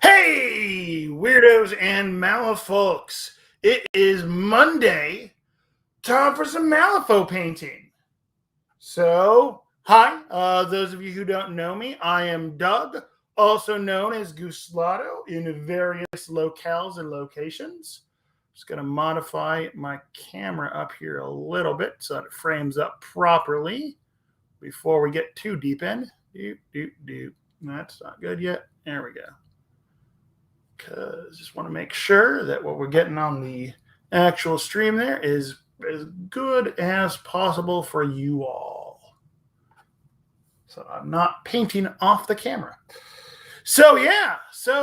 Hey, weirdos and malafolks! It is Monday. Time for some malifaux painting. So, hi, those of you who don't know me, I am Doug, also known as Guslado in various locales and locations. Just going to modify my camera up here a little bit so that it frames up properly before we get too deep in. That's not good yet. There we go. Because just want to make sure that what we're getting on the actual stream there is as good as possible for you all. So I'm not painting off the camera. So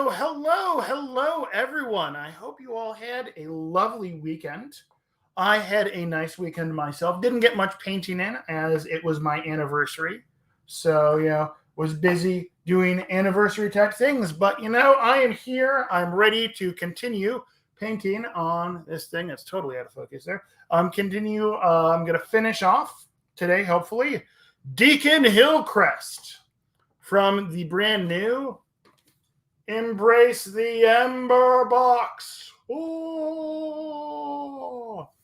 hello everyone. I hope you all had a lovely weekend. I had a nice weekend myself. Didn't get much painting in as it was my anniversary. So, was busy doing anniversary type things. But, I am here. I'm ready to continue painting on this thing. That's totally out of focus there. I'm going to finish off today, hopefully, Deacon Hillcrest from the brand new Embrace the Ember box.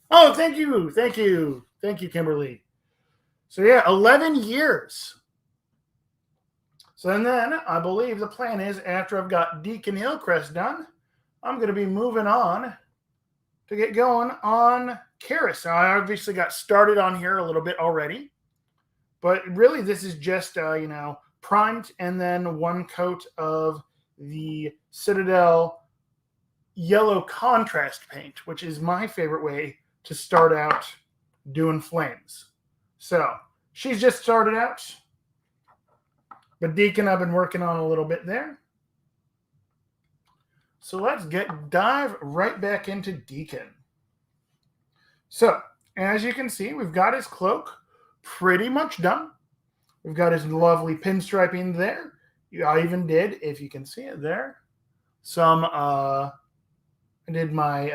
Oh, thank you, Kimberly. So 11 years. So then I believe the plan is after I've got Deacon Hillcrest done, I'm going to be moving on to get going on Karis. Now, I obviously got started on here a little bit already, but really this is just, primed and then one coat of the Citadel yellow contrast paint, which is my favorite way to start out doing flames. So she's just started out, but Deacon I've been working on a little bit there. So let's dive right back into Deacon. So as you can see, we've got his cloak pretty much done. We've got his lovely pinstriping there. I even did, if you can see it there, I did my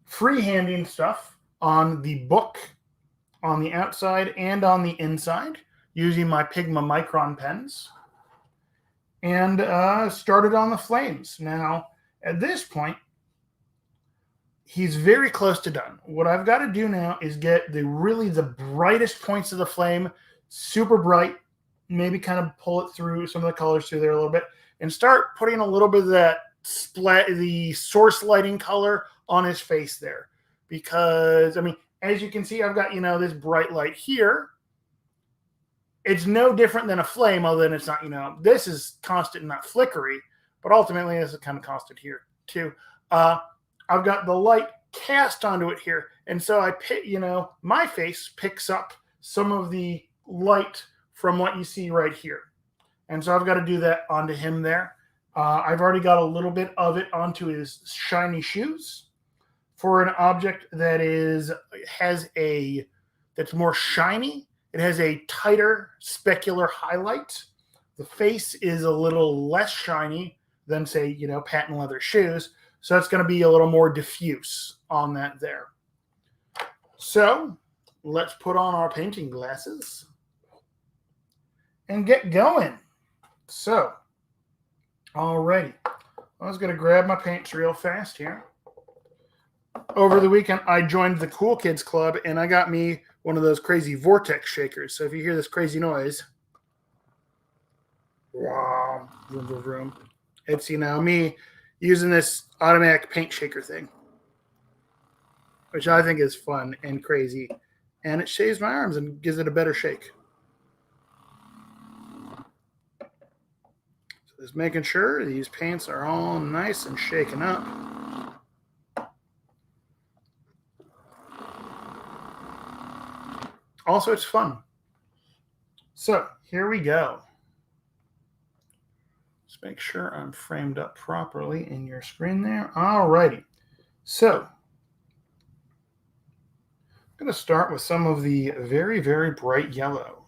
freehanding stuff on the book on the outside and on the inside using my Pigma Micron pens, and started on the flames. Now, at this point, he's very close to done. What I've got to do now is get the brightest points of the flame, super bright, maybe kind of pull it through some of the colors through there a little bit, and start putting a little bit of that the source lighting color on his face there. Because, I mean, as you can see, I've got, this bright light here. It's no different than a flame, other than it's not, this is constant, not flickery, but ultimately this is kind of constant here too. I've got the light cast onto it here. And so I pick, my face picks up some of the light from what you see right here. And so I've got to do that onto him there. I've already got a little bit of it onto his shiny shoes. For an object that's more shiny, it has a tighter specular highlight. The face is a little less shiny than, say, patent leather shoes. So it's going to be a little more diffuse on that there. So let's put on our painting glasses and get going. So, alrighty. I was going to grab my paints real fast here. Over the weekend, I joined the Cool Kids Club, and I got me one of those crazy vortex shakers. So if you hear this crazy noise, wow, vroom, vroom, vroom, it's, me using this automatic paint shaker thing, which I think is fun and crazy. And it shaves my arms and gives it a better shake. So just making sure these paints are all nice and shaken up. Also, it's fun. So here we go. Just make sure I'm framed up properly in your screen there. Alrighty. So I'm going to start with some of the very, very bright yellow.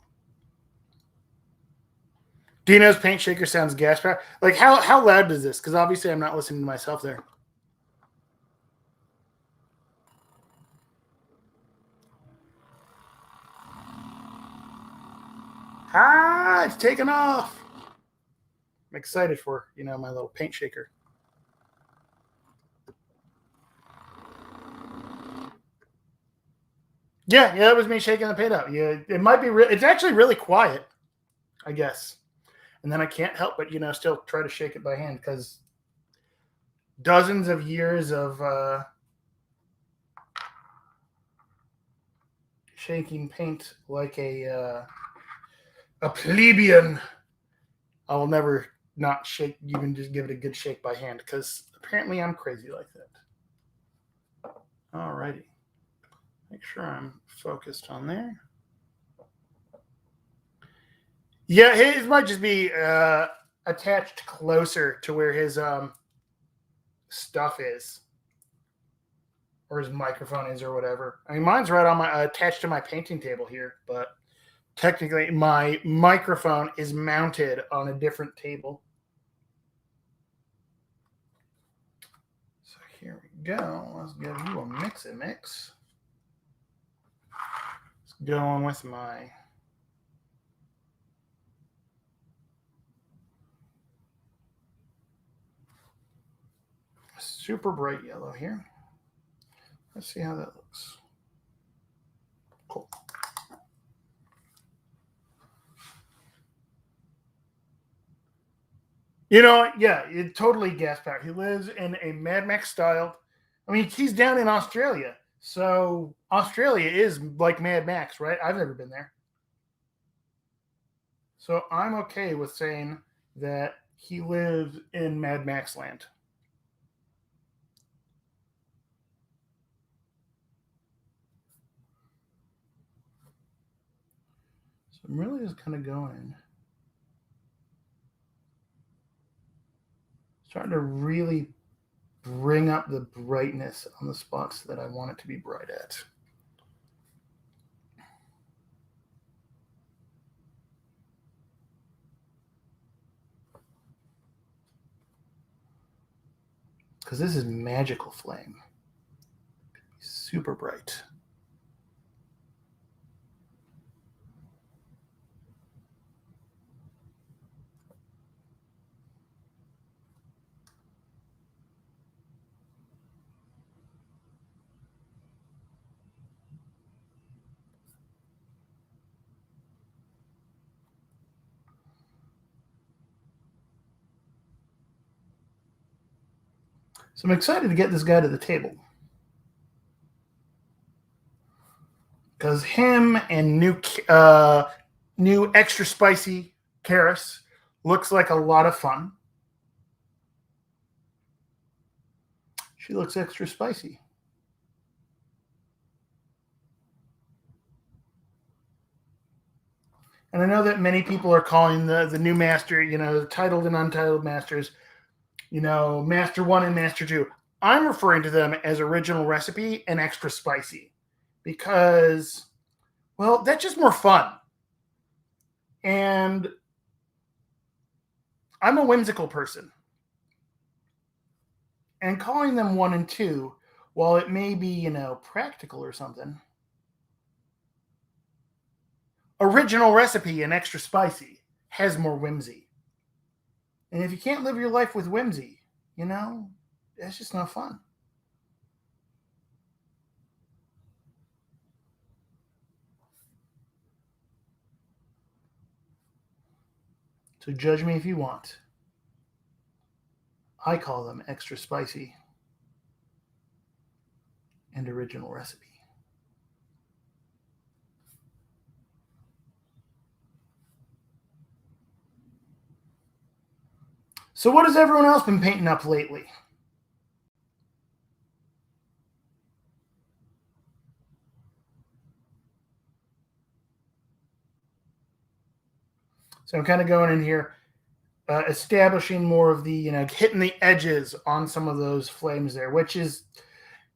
Dino's paint shaker sounds gas powered. Like, how loud is this? Because obviously I'm not listening to myself there. It's taken off. I'm excited for, my little paint shaker. Yeah, that was me shaking the paint up. Yeah, it might be it's actually really quiet, I guess. And then I can't help but, still try to shake it by hand because dozens of years of shaking paint like a plebeian, I will never not shake, even just give it a good shake by hand, because apparently I'm crazy like that. Alrighty. Make sure I'm focused on there. Yeah, his might just be attached closer to where his stuff is, or his microphone is, or whatever. I mean, mine's right on my attached to my painting table here, but technically my microphone is mounted on a different table. So here we go. Let's give you a mix. Let's go on with my super bright yellow here. Let's see how that looks. Cool. Yeah, it totally gas powered. He lives in a Mad Max style. I mean, he's down in Australia. So Australia is like Mad Max, right? I've never been there. So I'm okay with saying that he lives in Mad Max land. So I'm really just kind of going, starting to really bring up the brightness on the spots that I want it to be bright at. Because this is magical flame. Super bright. So I'm excited to get this guy to the table. Because him and new extra spicy Karis looks like a lot of fun. She looks extra spicy. And I know that many people are calling the new master, titled and untitled masters, Master 1 and Master 2. I'm referring to them as original recipe and extra spicy because, well, that's just more fun. And I'm a whimsical person. And calling them 1 and 2, while it may be, practical or something, original recipe and extra spicy has more whimsy. And if you can't live your life with whimsy, that's just not fun. So judge me if you want. I call them extra spicy and original recipe. So what has everyone else been painting up lately? So I'm kind of going in here, establishing more of the, hitting the edges on some of those flames there, which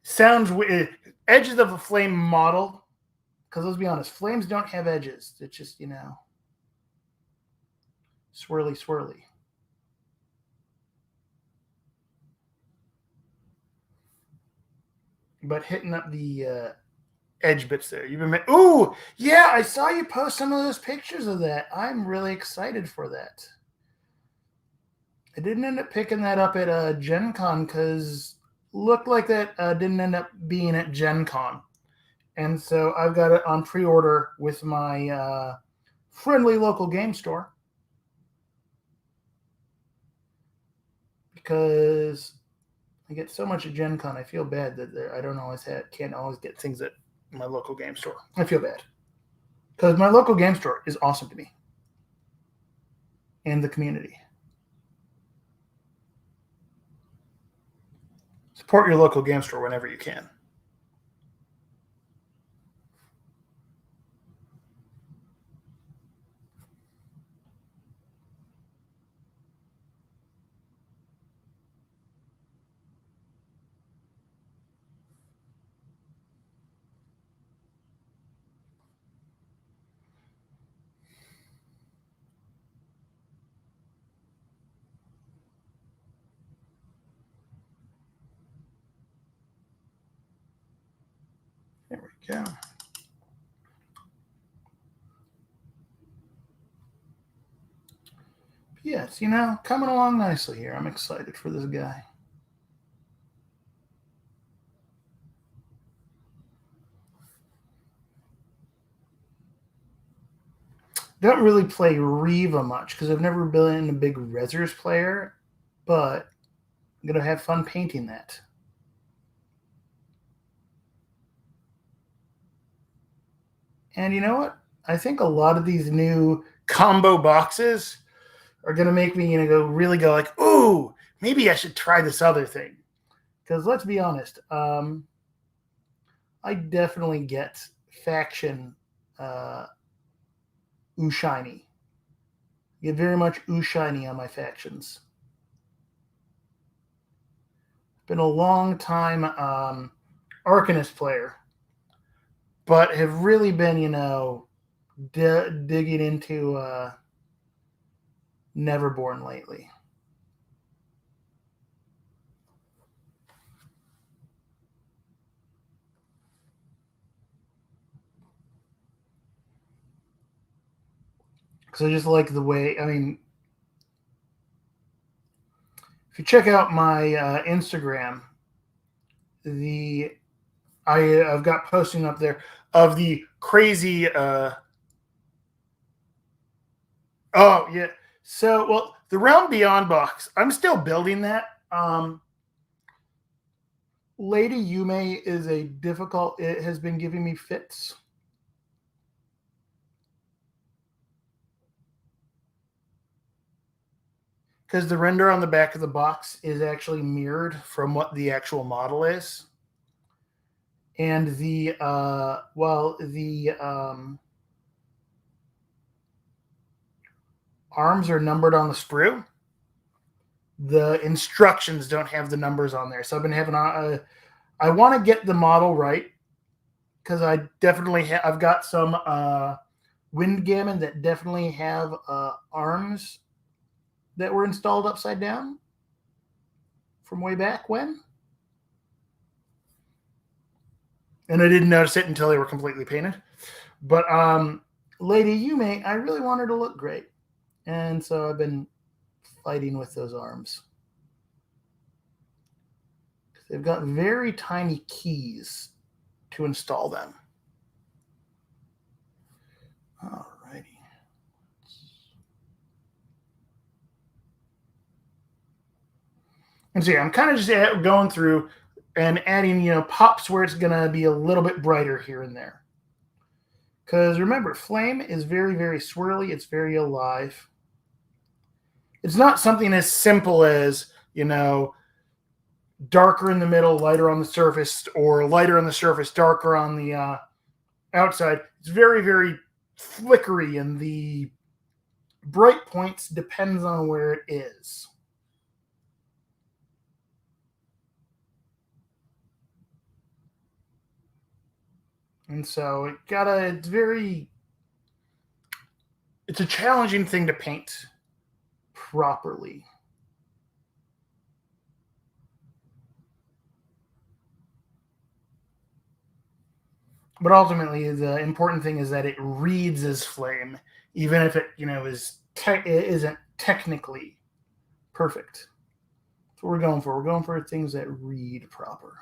sounds edges of a flame model. Because let's be honest, flames don't have edges. It's just, swirly, swirly. But hitting up the edge bits there. You've been, ooh, yeah, I saw you post some of those pictures of that. I'm really excited for that. I didn't end up picking that up at Gen Con because looked like that didn't end up being at Gen Con. And so I've got it on pre-order with my friendly local game store. Because I get so much at Gen Con, I feel bad that I can't always get things at my local game store. I feel bad. Because my local game store is awesome to me. And the community. Support your local game store whenever you can. There we go. Yes, coming along nicely here. I'm excited for this guy. Don't really play Riva much because I've never been a big Rezzers player, but I'm going to have fun painting that. And you know what? I think a lot of these new combo boxes are going to make me, really go like, ooh, maybe I should try this other thing. Because let's be honest, I definitely get faction ooh shiny. Get very much ooh shiny on my factions. Been a long time Arcanist player, but have really been, digging into Neverborn lately. Because I just like the way, if you check out my Instagram, I've got posting up there of the crazy. Oh yeah. So the Realm Beyond box, I'm still building that. Lady Yume is a difficult, it has been giving me fits. Because the render on the back of the box is actually mirrored from what the actual model is. And the, arms are numbered on the sprue. The instructions don't have the numbers on there. So I've been having I want to get the model right because I definitely I've got some Windgammon that definitely have arms that were installed upside down from way back when. And I didn't notice it until they were completely painted. But Lady Yume, I really want her to look great. And so I've been fighting with those arms. They've got very tiny keys to install them. Alrighty. And so yeah, I'm kind of just going through and adding, pops where it's going to be a little bit brighter here and there. Because remember, flame is very, very swirly. It's very alive. It's not something as simple as, darker in the middle, lighter on the surface, or lighter on the surface, darker on the outside. It's very, very flickery, and the bright points depends on where it is. And so it's a challenging thing to paint properly. But ultimately, the important thing is that it reads as flame, even if it, isn't technically perfect. That's what we're going for. We're going for things that read proper.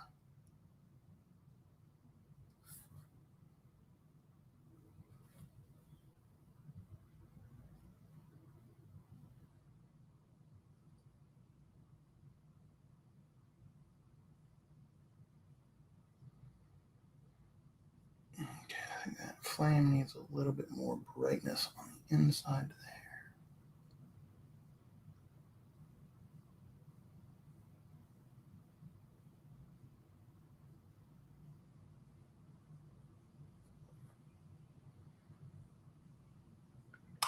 I think that flame needs a little bit more brightness on the inside there.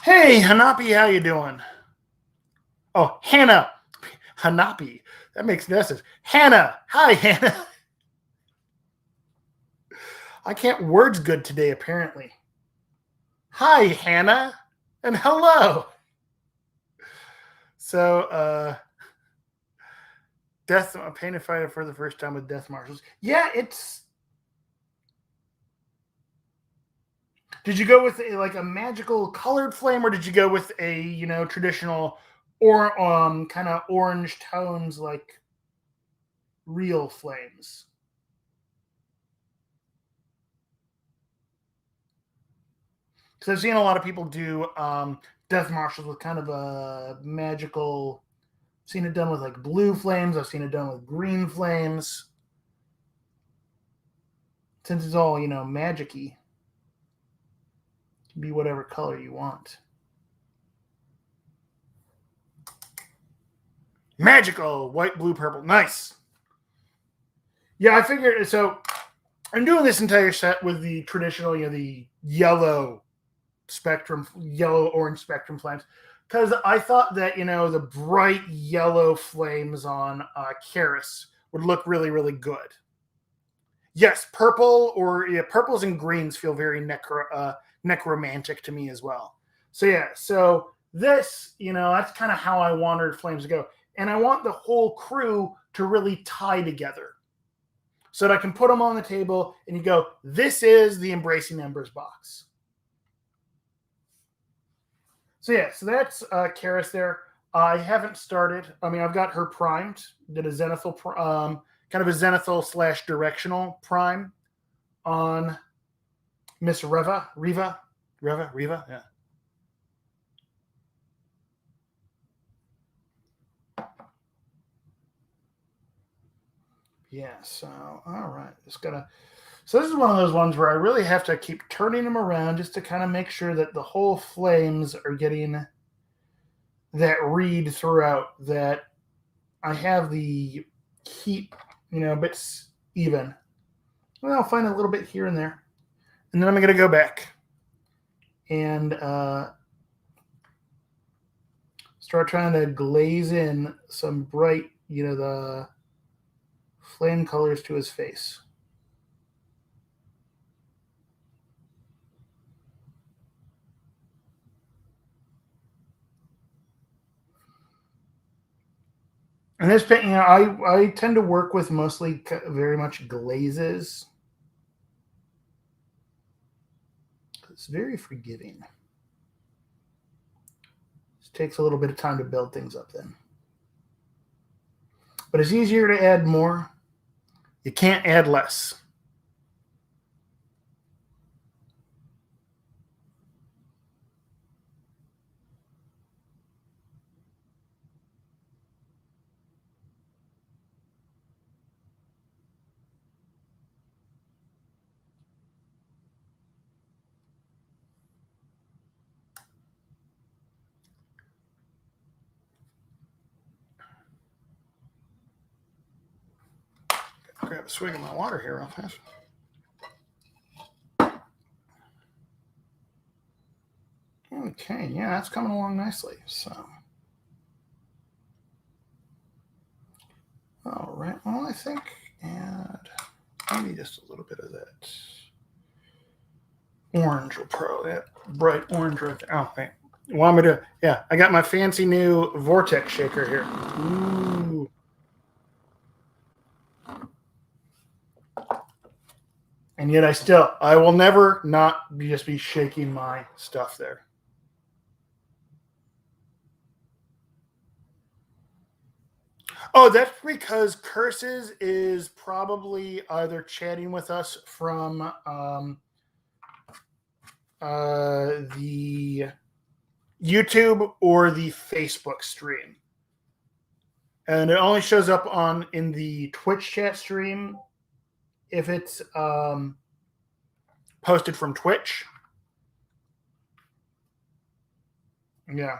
Hey, Hanapi, how you doing? Oh, Hannah. Hanapi. That makes no sense. Hannah. Hi, Hannah. I can't words good today, apparently. Hi, Hannah, and hello. So, a painted fighter for the first time with Death Marshals. Yeah, it's. Did you go with a magical colored flame, or did you go with a traditional or kind of orange tones like real flames? Because I've seen a lot of people do Death Marshals with kind of a magical. I've seen it done with like blue flames. I've seen it done with green flames. Since it's all, magic-y, it can be whatever color you want. Magical, white, blue, purple. Nice. Yeah, I figured, so I'm doing this entire set with the traditional, the yellow spectrum, yellow-orange spectrum flames, because I thought that, the bright yellow flames on Karis would look really, really good. Yes, purples and greens feel very necromantic to me as well. So yeah, so this, that's kind of how I wanted flames to go. And I want the whole crew to really tie together so that I can put them on the table and you go, this is the Embracing Embers box. So yeah, so that's Karis there. I haven't started. I mean, I've got her primed. Did a zenithal, kind of a zenithal / directional prime on Miss Riva, yeah. Yeah, so, all right. Just gotta. So, this is one of those ones where I really have to keep turning them around just to kind of make sure that the whole flames are getting that read throughout, that I have the heat, bits even. Well, I'll find a little bit here and there. And then I'm going to go back and start trying to glaze in some bright, the flame colors to his face. And this paint, I tend to work with mostly very much glazes. It's very forgiving. It takes a little bit of time to build things up then. But it's easier to add more. You can't add less. Grab a swig of my water here real fast. Okay, yeah, that's coming along nicely. So, all right. Well, I think add maybe just a little bit of that orange will probably that bright orange right there. Oh, wait. Want me to? Yeah, I got my fancy new vortex shaker here. Ooh. And yet I will never not just be shaking my stuff there. Oh, that's because Curses is probably either chatting with us from the YouTube or the Facebook stream. And it only shows up in the Twitch chat stream if it's posted from Twitch. Yeah.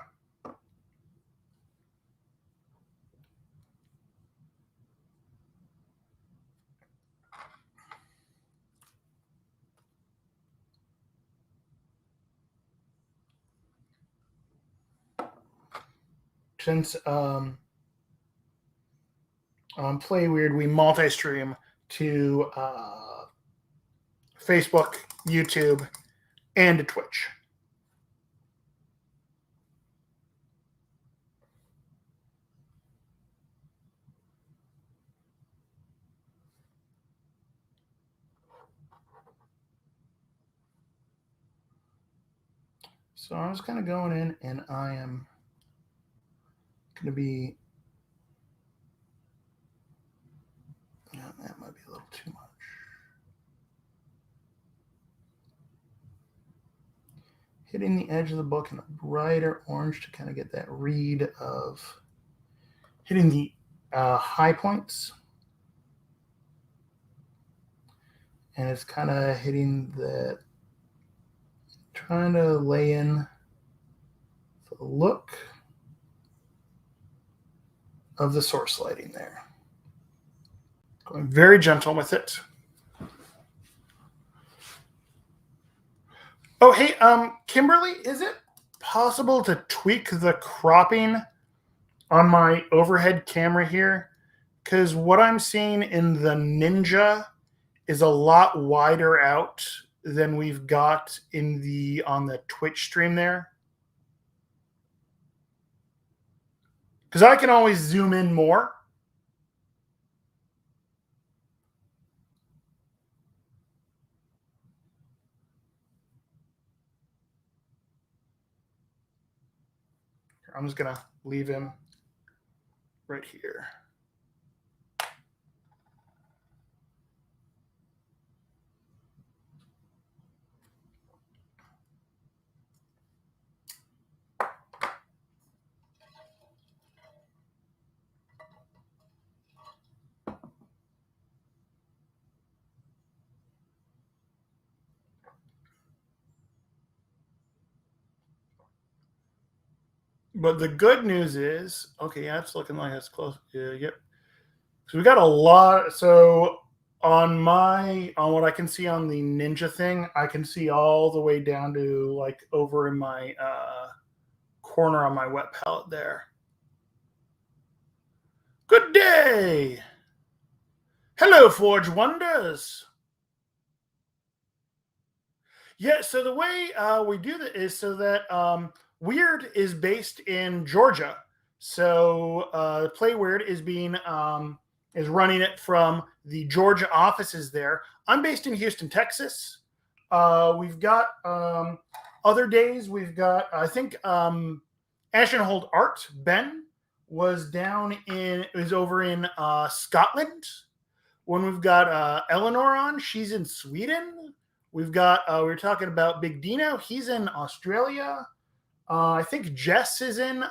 Since on Play Wyrd, we multi-stream to Facebook, YouTube, and to Twitch. So I was kind of going in, and I am going to be. Yeah, that might be a little too much. Hitting the edge of the book in a brighter orange to kind of get that read of hitting the high points. And it's kind of hitting that, trying to lay in the look of the source lighting there. Going very gentle with it. Oh, hey, Kimberly, is it possible to tweak the cropping on my overhead camera here? Because what I'm seeing in the Ninja is a lot wider out than we've got on the Twitch stream there. Because I can always zoom in more. I'm just going to leave him right here. But the good news is, okay, yeah, it's looking like it's close. Yeah, yep. So we got a lot. So on what I can see on the Ninja thing, I can see all the way down to like over in my corner on my wet palette there. Good day. Hello, Forge Wonders. Yeah, so the way we do that is so that Wyrd is based in Georgia. So Play Wyrd is running it from the Georgia offices there. I'm based in Houston, Texas. We've got other days. We've got I think Ashenhold Art Ben is over in Scotland. When we've got Eleanor on, she's in Sweden. We've got we were talking about Big Dino. He's in Australia. I think Jess is in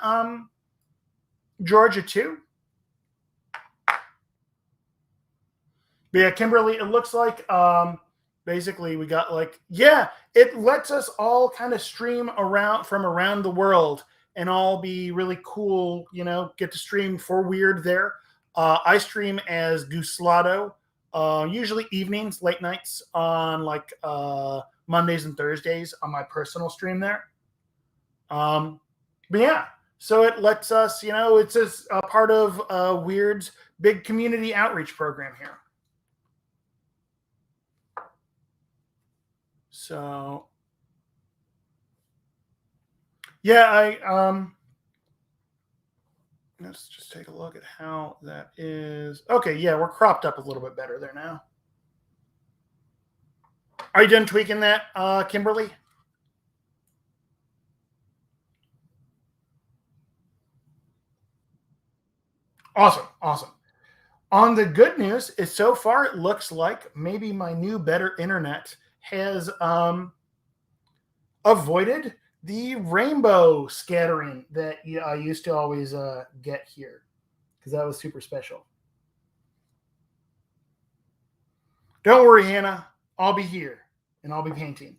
Georgia too. But yeah, Kimberly, it looks like basically we got it lets us all kind of stream around from around the world and all be really cool, get to stream for Wyrd there. I stream as Guslado, usually evenings, late nights on Mondays and Thursdays on my personal stream there. But yeah, so it lets us, it's just a part of Wyrd's big community outreach program here. So yeah, let's just take a look at how that is. Okay, yeah, we're cropped up a little bit better there now. Are you done tweaking that, Kimberly? Awesome. On the good news is so far it looks like maybe my new better internet has avoided the rainbow scattering that I used to always get here, because that was super special. Don't worry, Hannah. I'll be here and I'll be painting.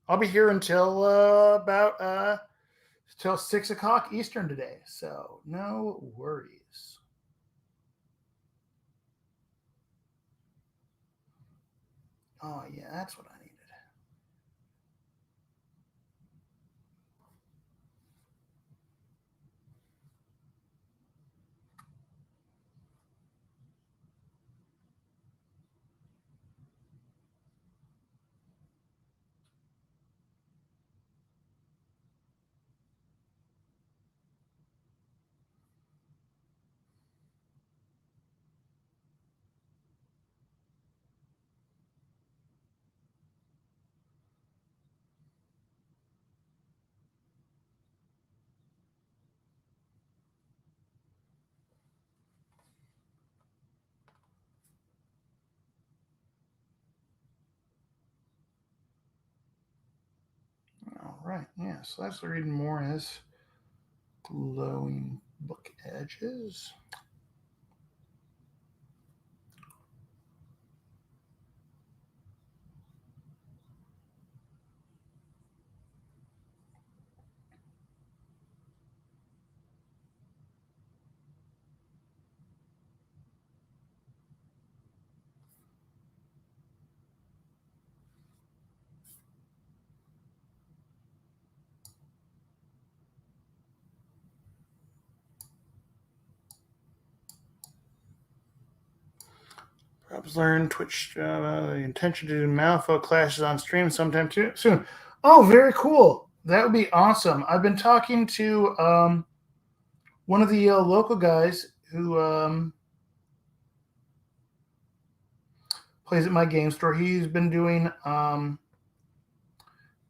I'll be here until about till 6 o'clock Eastern today, so no worries. Oh yeah, that's what I needed. All right, yeah, so that's reading more as glowing book edges. Perhaps learn Twitch the intention to do Malifaux classes on stream sometime too soon. Oh, very cool. That would be awesome. I've been talking to one of the local guys who plays at my game store. He's been doing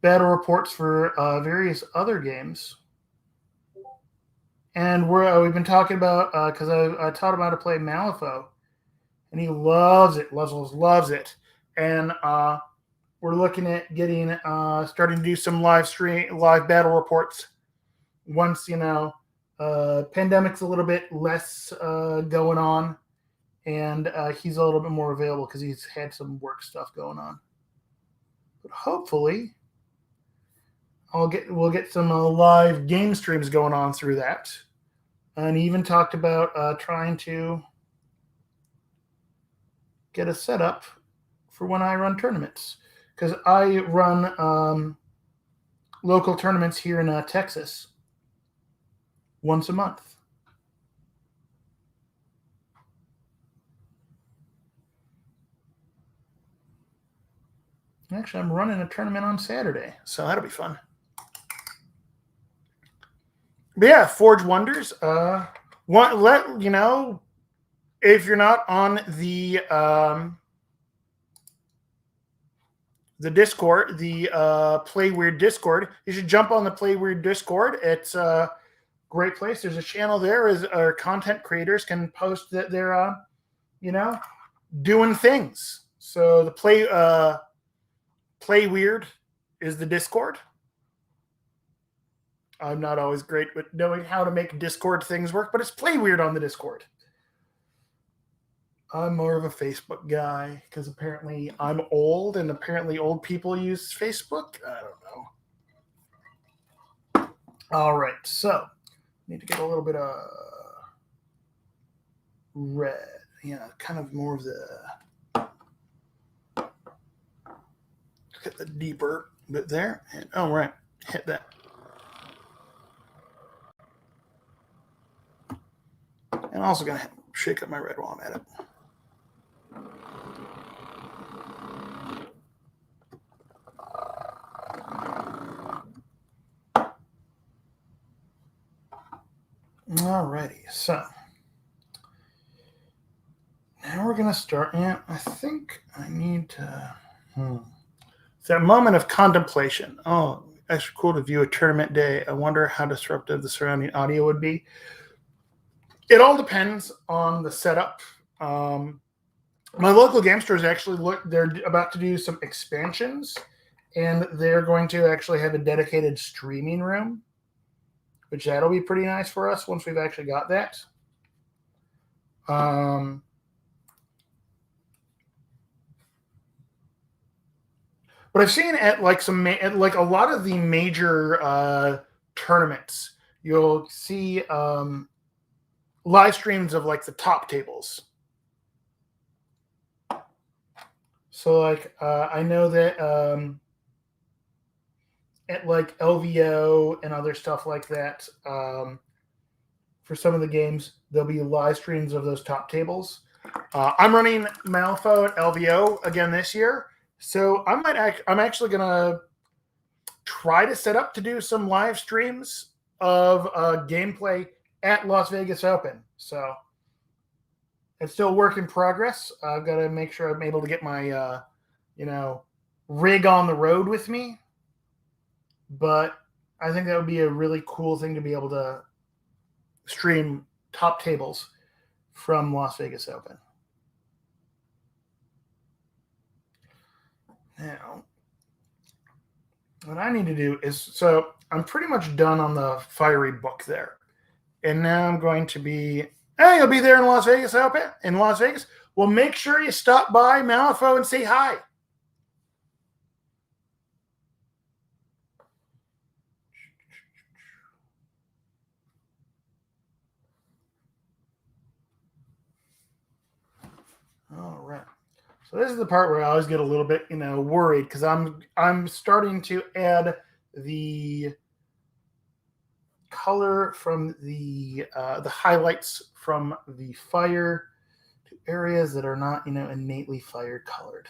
battle reports for various other games. And we've been talking about because I taught him how to play Malifaux, and he loves it, loves it. And we're looking at getting starting to do some live battle reports once pandemic's a little bit less going on, and he's a little bit more available because he's had some work stuff going on. But hopefully, we'll get some live game streams going on through that, and even talked about trying to get a setup for when I run tournaments, because I run local tournaments here in Texas once a month. Actually, I'm running a tournament on Saturday, so that'll be fun. But yeah, Forge Wonders. Let you know if you're not on the Discord, the Play Wyrd Discord, you should jump on the Play Wyrd Discord. It's a great place. There's a channel there as our content creators can post that they're doing things. So the Play Wyrd is the Discord. I'm not always great with knowing how to make Discord things work, but it's Play Wyrd on the Discord. I'm more of a Facebook guy because apparently I'm old and apparently old people use Facebook. I don't know. All right, so need to get a little bit of red. Yeah, kind of more of the hit the deeper bit there. And, oh, right. Hit that. And I'm also going to shake up my red while I'm at it. Alrighty, so now we're going to start. Yeah, I think I need to... It's that moment of contemplation. Oh, extra cool to view a tournament day. I wonder how disruptive the surrounding audio would be. It all depends on the setup. My local game stores actually they're about to do some expansions, and they're going to actually have a dedicated streaming room, which that'll be pretty nice for us once we've actually got that. But I've seen at a lot of the major tournaments, you'll see live streams of like the top tables. So I know that at like LVO and other stuff like that, for some of the games, there'll be live streams of those top tables. I'm running Malifaux at LVO again this year, so I'm actually gonna try to set up to do some live streams of gameplay at Las Vegas Open. So it's still a work in progress. I've got to make sure I'm able to get my rig on the road with me. But I think that would be a really cool thing to be able to stream top tables from Las Vegas Open. Now, what I need to do is, so I'm pretty much done on the fiery book there. And now I'm going to be, hey, you'll be there in Las Vegas Open, in Las Vegas. Well, make sure you stop by Malifaux and say hi. All right. So this is the part where I always get a little bit, worried because I'm starting to add the color from the highlights from the fire to areas that are not, innately fire colored.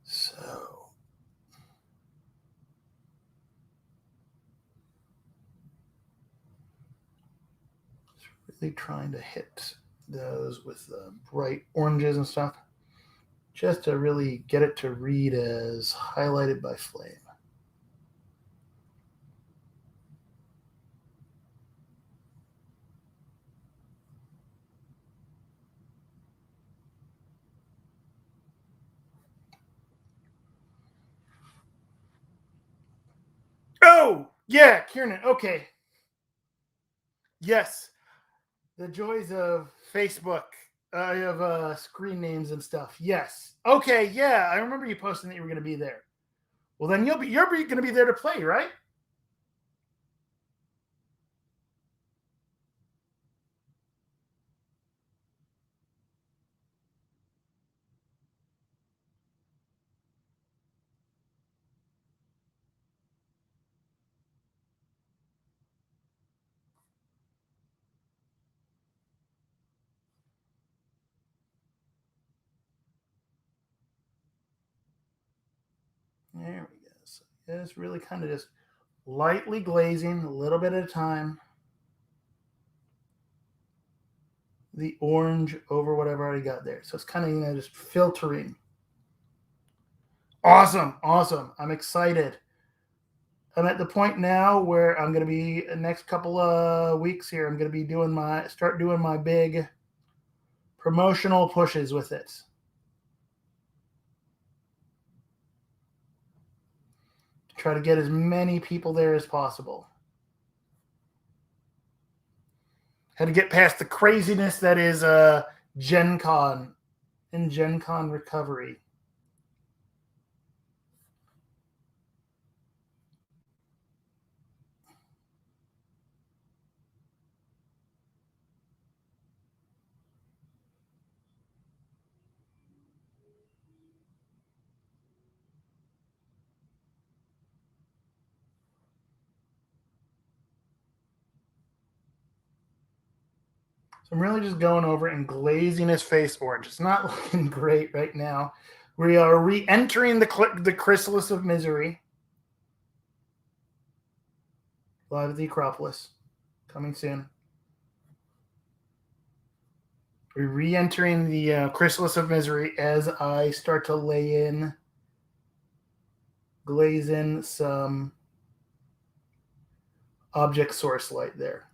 So it's really trying to hit those with the bright oranges and stuff, just to really get it to read as highlighted by flame. Oh, yeah, Kieran. Okay. Yes. The joys of Facebook. I have screen names and stuff. Yes. Okay, yeah. I remember you posting that you were going to be there. Well, then you're going to be there to play, right? There we go. So it's really kind of just lightly glazing, a little bit at a time. The orange over whatever I already got there. So it's kind of, just filtering. Awesome. I'm excited. I'm at the point now where I'm going to be the next couple of weeks here. I'm going to be start doing my big promotional pushes with it. Try to get as many people there as possible. Had to get past the craziness that is Gen Con and Gen Con recovery. So I'm really just going over and glazing his face orange. It's not looking great right now. We are re-entering the chrysalis of misery. Live at the Acropolis. Coming soon. We're re-entering the chrysalis of misery as I start to lay in, glaze in some object source light there.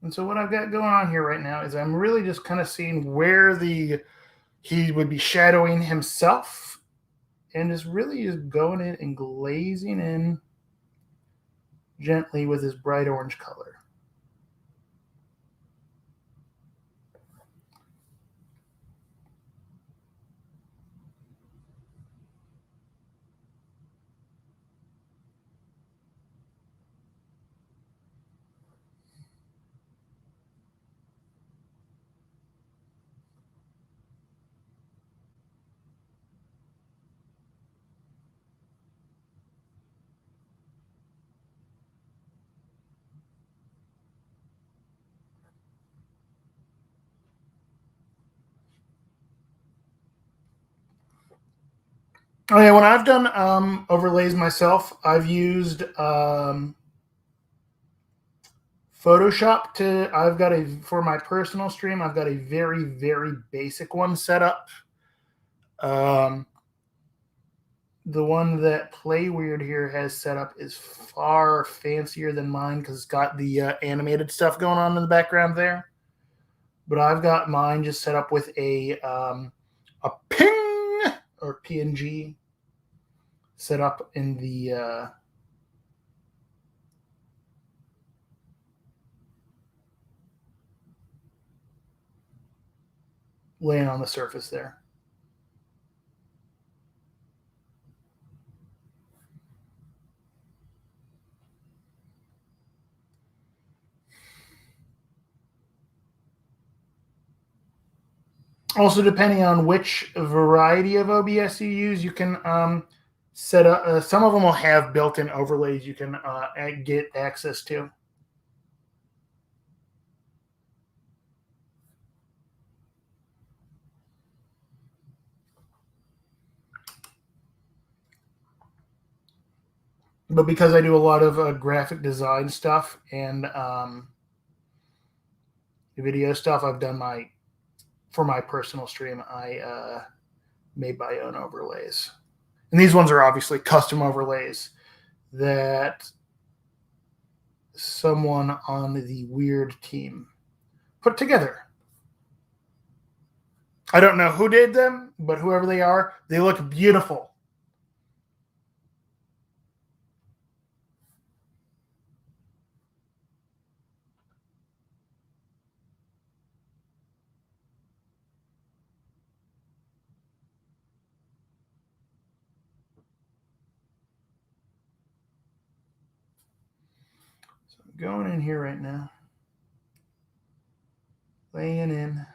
And so what I've got going on here right now is I'm really just kind of seeing where he would be shadowing himself, and just really just going in and glazing in gently with his bright orange color. Oh yeah, when I've done overlays myself, I've used Photoshop for my personal stream. I've got a very, very basic one set up. The one that Play Wyrd here has set up is far fancier than mine because it's got the animated stuff going on in the background there. But I've got mine just set up with a ping or PNG set up in laying on the surface there. Also, depending on which variety of OBS you use, you can set up. Some of them will have built-in overlays you can get access to. But because I do a lot of graphic design stuff and video stuff, I've done for my personal stream, I made my own overlays. And these ones are obviously custom overlays that someone on the Wyrd team put together. I don't know who did them, but whoever they are, they look beautiful. So I'm going in here right now, laying in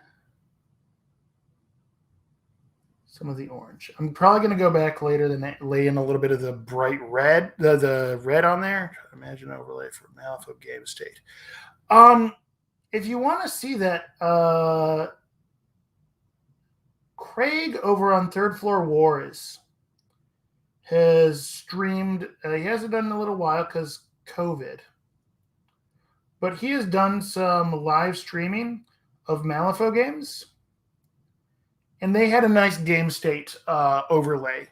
some of the orange. I'm probably going to go back later and lay in a little bit of the bright red, the red on there. Imagine overlay for Malifaux Game State. If you want to see that, Craig over on Third Floor Wars has streamed. He hasn't done in a little while because COVID, but he has done some live streaming of Malifaux games. And they had a nice game state overlay.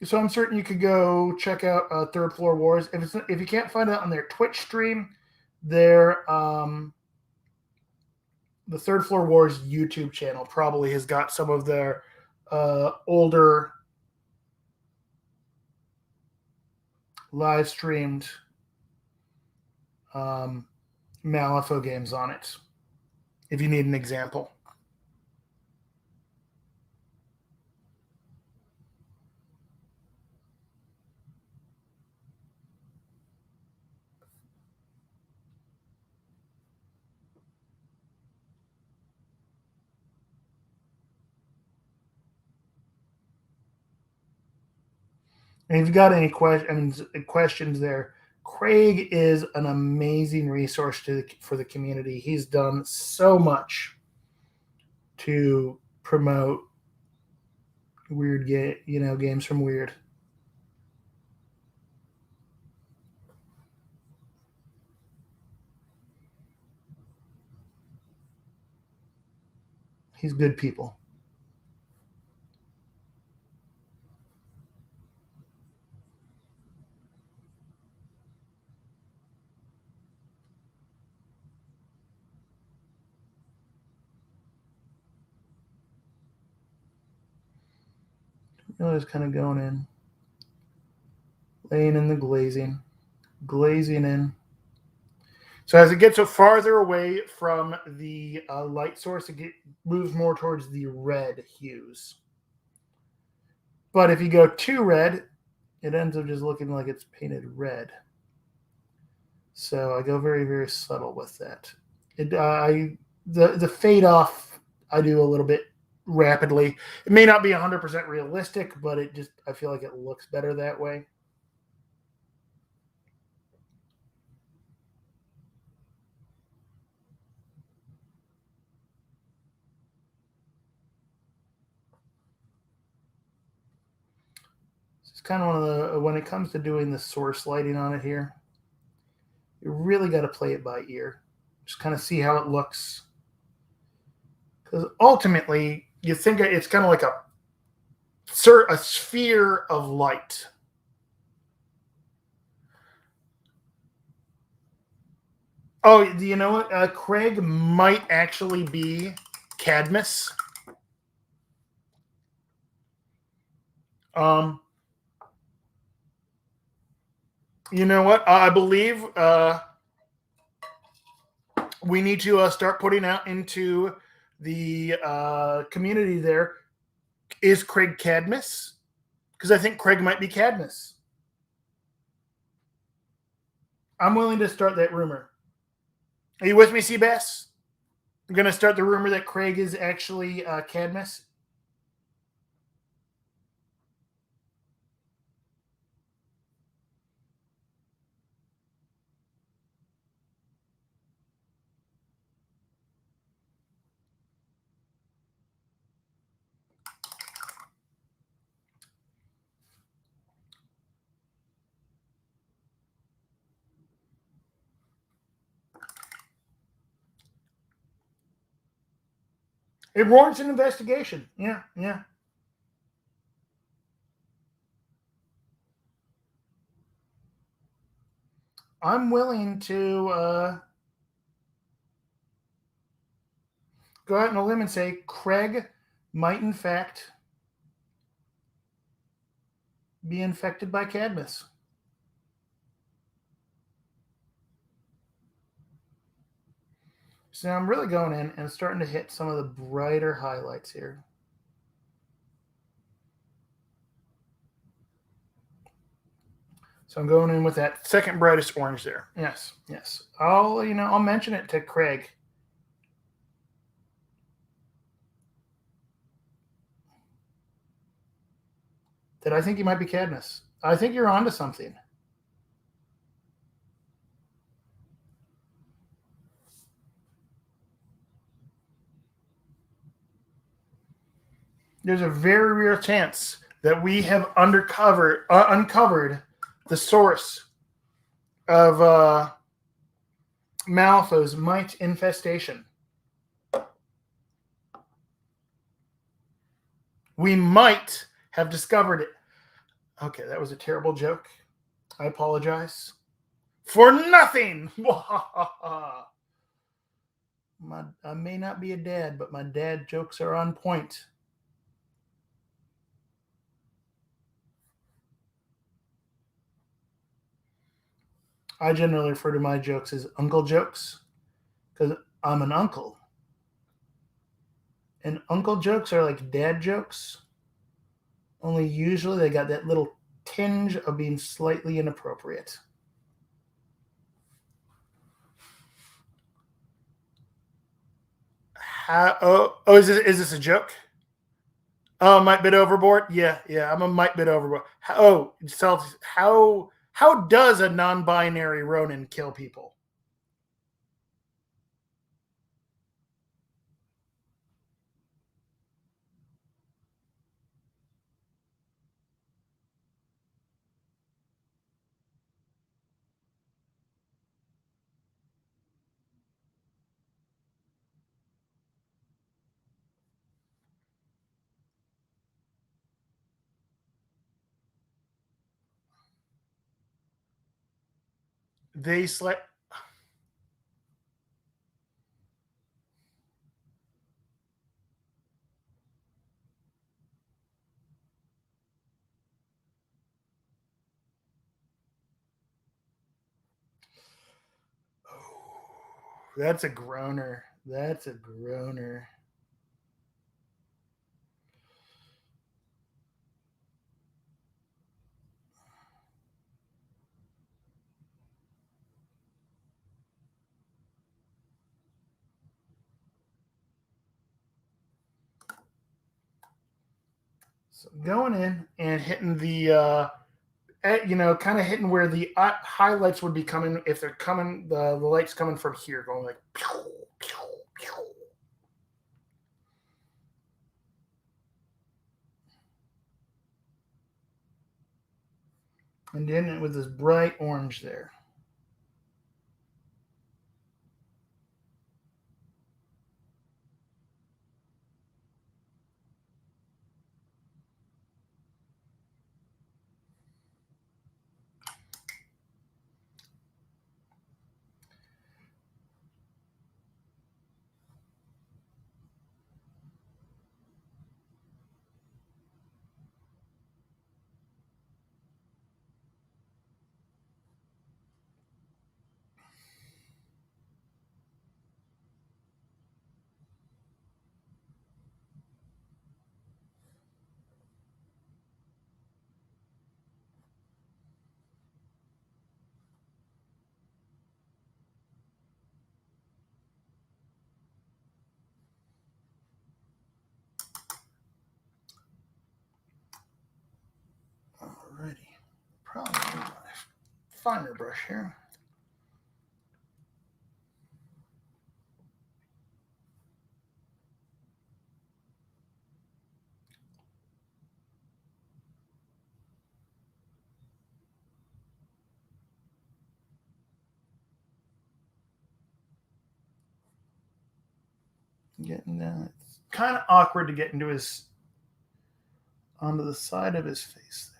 So I'm certain you could go check out Third Floor Wars. If you can't find it on their Twitch stream, the Third Floor Wars YouTube channel probably has got some of their older live streamed Malifaux games on it, if you need an example. And if you've got any questions there, Craig is an amazing resource for the community. He's done so much to promote Wyrd games from Wyrd. He's good people. Just kind of going in, laying in the glazing in. So as it gets farther away from the light source, it moves more towards the red hues. But if you go too red, it ends up just looking like it's painted red. So I go very, very subtle with that. The fade off I do a little bit rapidly. It may not be 100% realistic, but I feel like it looks better that way. It's kind of one of the, when it comes to doing the source lighting on it here, you really got to play it by ear. Just kind of see how it looks. Because ultimately, you think it's kind of like a sphere of light. Oh, you know what? Craig might actually be Cadmus. You know what? I believe we need to start putting out into the community there. Is Craig Cadmus? Because I think Craig might be Cadmus. I'm willing to start that rumor. Are you with me, Seabass? I'm going to start the rumor that Craig is actually Cadmus. It warrants an investigation. Yeah, yeah. I'm willing to go out on a limb and say Craig might, in fact, be infected by Cadmus. So I'm really going in and starting to hit some of the brighter highlights here. So I'm going in with that second brightest orange there. Yes, yes. I'll mention it to Craig. That I think he might be Cadmus. I think you're onto something. There's a very real chance that we have uncovered the source of Malifaux's mite infestation. We might have discovered it. Okay, that was a terrible joke. I apologize. For nothing! I may not be a dad, but my dad jokes are on point. I generally refer to my jokes as uncle jokes because I'm an uncle. And uncle jokes are like dad jokes, only usually they got that little tinge of being slightly inappropriate. Is this a joke? Oh, might bit overboard. Yeah, I'm a might bit overboard. How does a non-binary Ronin kill people? They slap. That's a groaner. That's a groaner. So going in and hitting the kind of hitting where the highlights would be coming if they're coming, the lights coming from here, going like pew, pew, pew. And then it with this bright orange there. finer brush here. Getting that. It's kind of awkward to get into onto the side of his face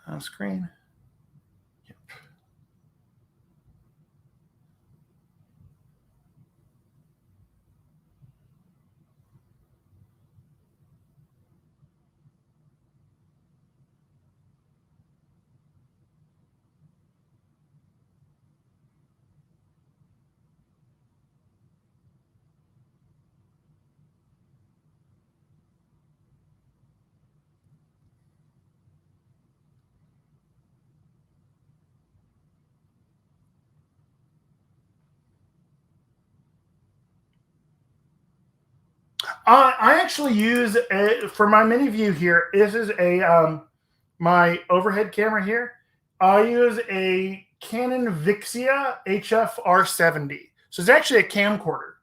there. On screen. Yep. I actually use for my mini view here. This is my overhead camera here. I use a Canon Vixia HF-R70. So it's actually a camcorder,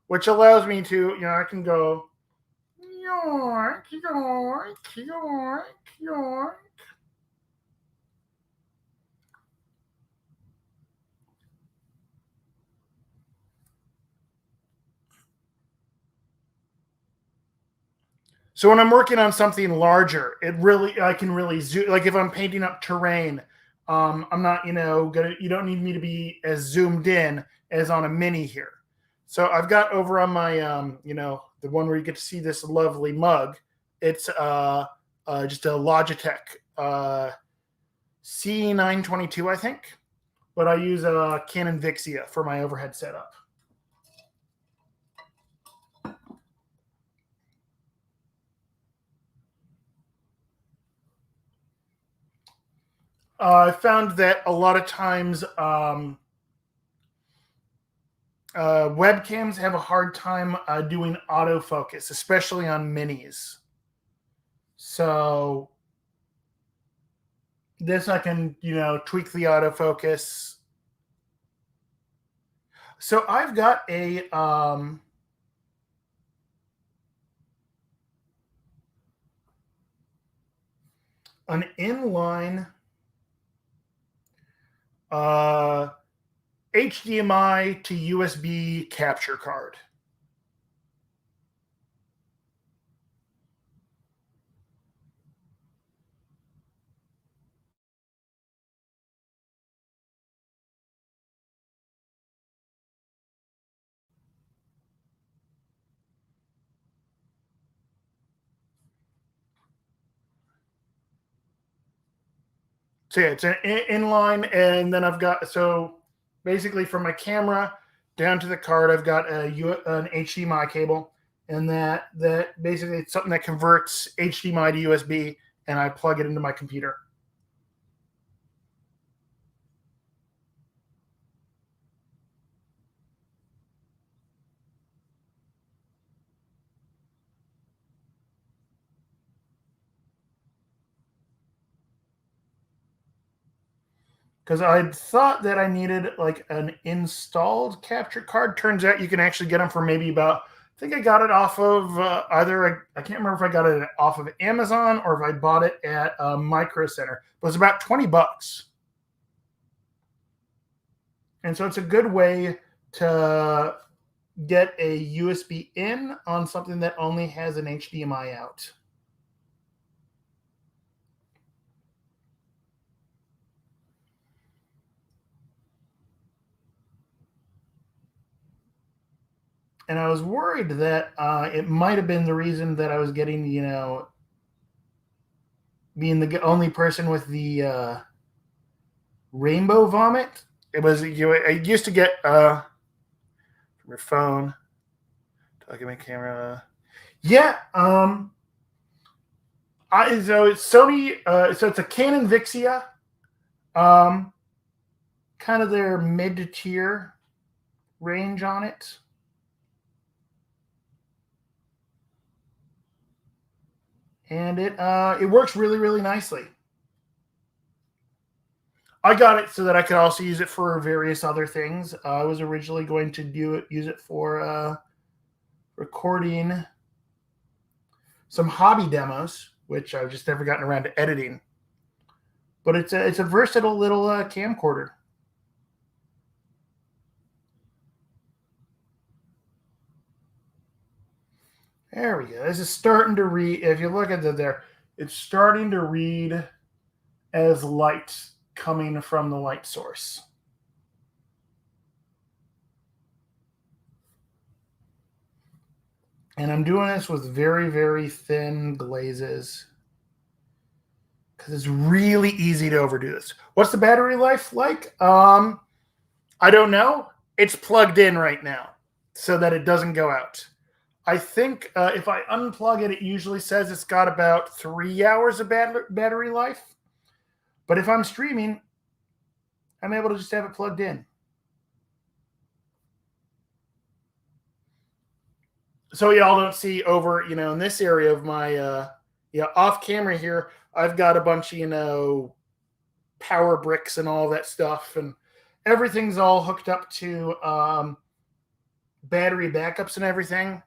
which allows me to, I can go yoink, yoink, yoink, yoink. So when I'm working on something larger, I can really zoom. Like if I'm painting up terrain, I'm not, you don't need me to be as zoomed in as on a mini here. So I've got over on my, the one where you get to see this lovely mug. It's just a Logitech C922, I think. But I use a Canon Vixia for my overhead setup. I found that a lot of times webcams have a hard time doing autofocus, especially on minis. So this I can, tweak the autofocus. So I've got an inline HDMI to USB capture card. So yeah, it's an inline, and then I've got, so basically from my camera down to the card, I've got an HDMI cable, and that basically it's something that converts HDMI to USB, and I plug it into my computer. Because I thought that I needed like an installed capture card. Turns out you can actually get them for maybe about, I think I got it off of either, I can't remember if I got it off of Amazon or if I bought it at Micro Center. It was about $20. And so it's a good way to get a USB in on something that only has an HDMI out. And I was worried that it might have been the reason that I was getting, being the only person with the rainbow vomit. It was, I used to get from your phone, talking my camera. Yeah. So it's Sony, so it's a Canon Vixia, kind of their mid-tier range on it. And it works really, really nicely. I got it so that I could also use it for various other things. I was originally going to use it for recording some hobby demos, which I've just never gotten around to editing. But it's a versatile little camcorder. There we go. This is starting to read. If you look at it there, it's starting to read as light coming from the light source. And I'm doing this with very, very thin glazes because it's really easy to overdo this. What's the battery life like? I don't know. It's plugged in right now so that it doesn't go out. I think if I unplug it, it usually says it's got about 3 hours of battery life. But if I'm streaming, I'm able to just have it plugged in. So y'all don't see over, in this area of my, off camera here, I've got a bunch of, power bricks and all that stuff. And everything's all hooked up to battery backups and everything.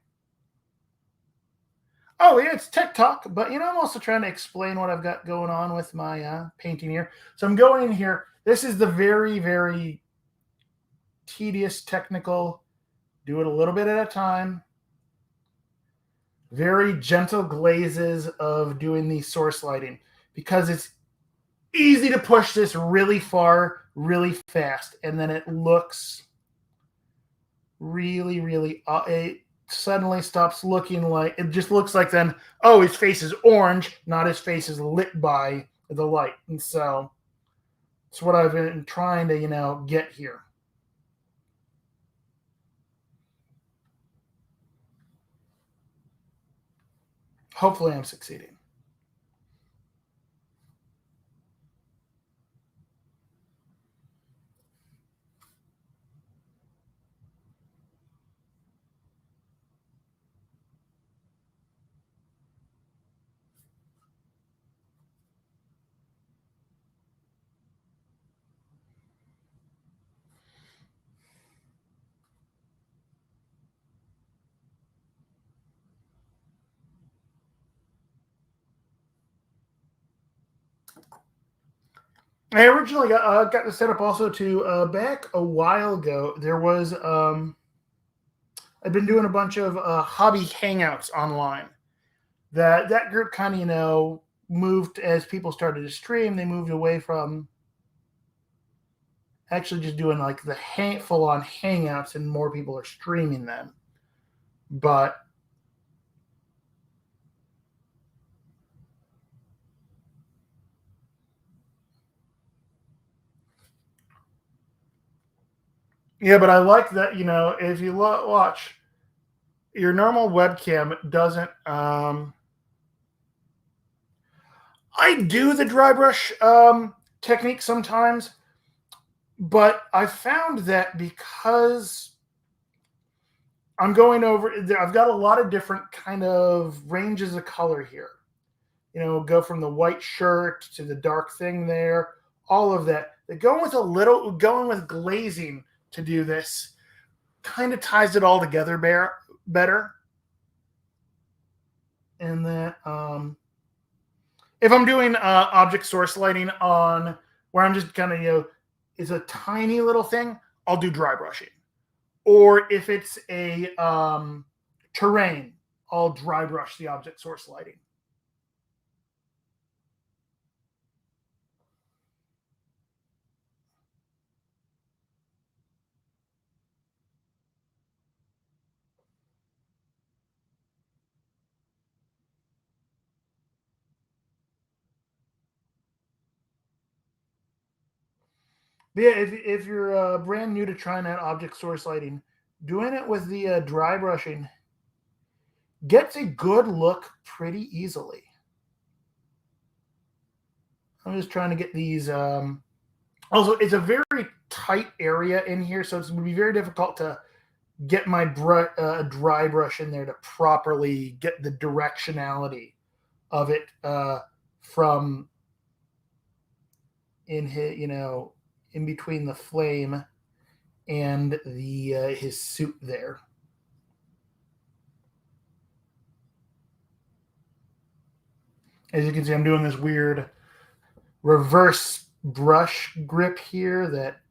Oh, yeah, it's tech talk, but, I'm also trying to explain what I've got going on with my painting here. So I'm going in here. This is the very, very tedious technical. Do it a little bit at a time. Very gentle glazes of doing the source lighting because it's easy to push this really far, really fast, and then it looks really, really, it suddenly stops looking like, it just looks like then, oh, his face is orange, not his face is lit by the light. And so it's what I've been trying to, get here. Hopefully I'm succeeding. I originally got this set up also to back a while ago. There was I've been doing a bunch of hobby hangouts online. That group kind of moved as people started to stream. They moved away from actually just doing like the full on hangouts, and more people are streaming them. But yeah, but I like that, if you watch, your normal webcam doesn't. I do the dry brush technique sometimes, but I found that because I'm going over, I've got a lot of different kind of ranges of color here. Go from the white shirt to the dark thing there, all of that. Going with glazing to do this kind of ties it all together better. And then if I'm doing object source lighting on where I'm just kind of, it's a tiny little thing, I'll do dry brushing. Or if it's a terrain, I'll dry brush the object source lighting. But yeah, if you're brand new to trying out object source lighting, doing it with the dry brushing gets a good look pretty easily. I'm just trying to get these. Also, it's a very tight area in here, so it's going to be very difficult to get my dry brush in there to properly get the directionality of it from in his, in between the flame and the his suit there. As you can see, I'm doing this weird reverse brush grip here that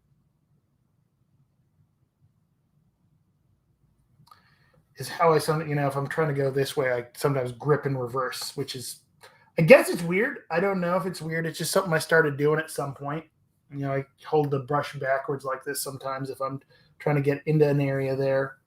is how I sometimes, if I'm trying to go this way, I sometimes grip in reverse, which is, I guess it's weird. I don't know if it's weird. It's just something I started doing at some point. I hold the brush backwards like this sometimes if I'm trying to get into an area there.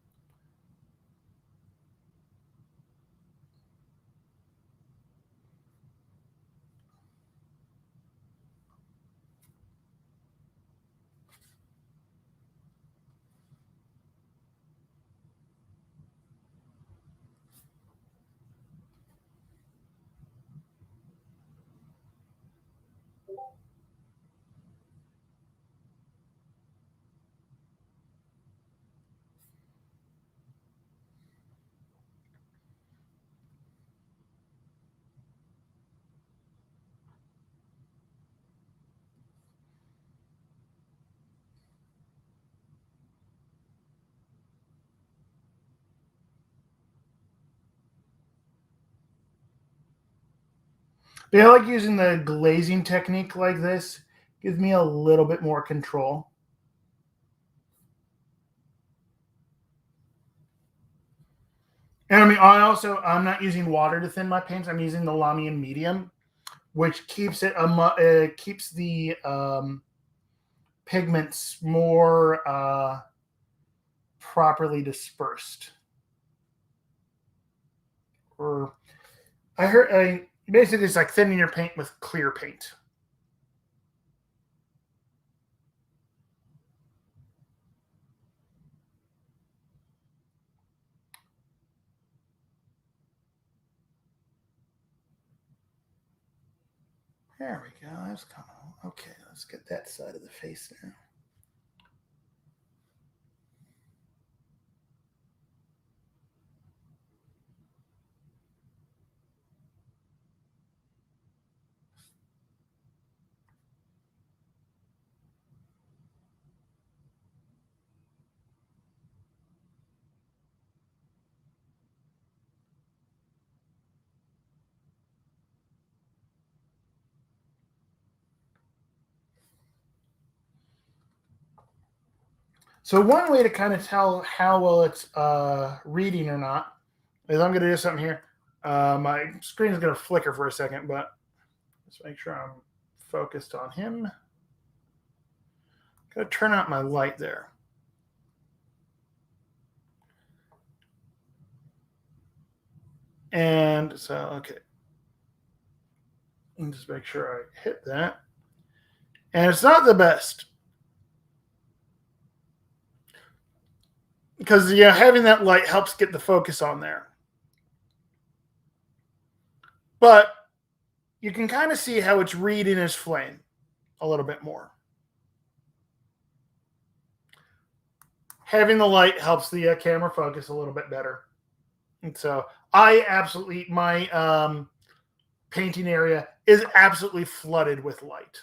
But I like using the glazing technique like this. Gives me a little bit more control. And I mean, I'm not using water to thin my paints. I'm using the Lamian medium, which keeps keeps the pigments more properly dispersed. Or basically it's like thinning your paint with clear paint. There we go. That's kind of okay. Let's get that side of the face now. So one way to kind of tell how well it's reading or not is I'm going to do something here. My screen is going to flicker for a second, but let's make sure I'm focused on him. I'm going to turn out my light there. And so, okay. Let me just make sure I hit that. And it's not the best. Because having that light helps get the focus on there. But you can kind of see how it's reading his flame a little bit more. Having the light helps the camera focus a little bit better. And so my painting area is absolutely flooded with light.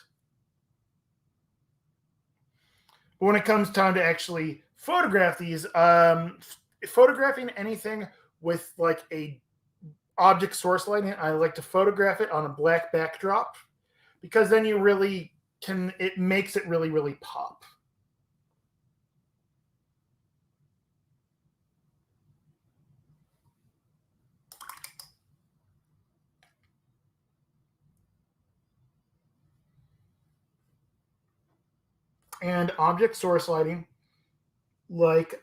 But when it comes time to actually photograph these, photographing anything with like a object source lighting, I like to photograph it on a black backdrop because then you really it makes it really, really pop. And object source lighting, like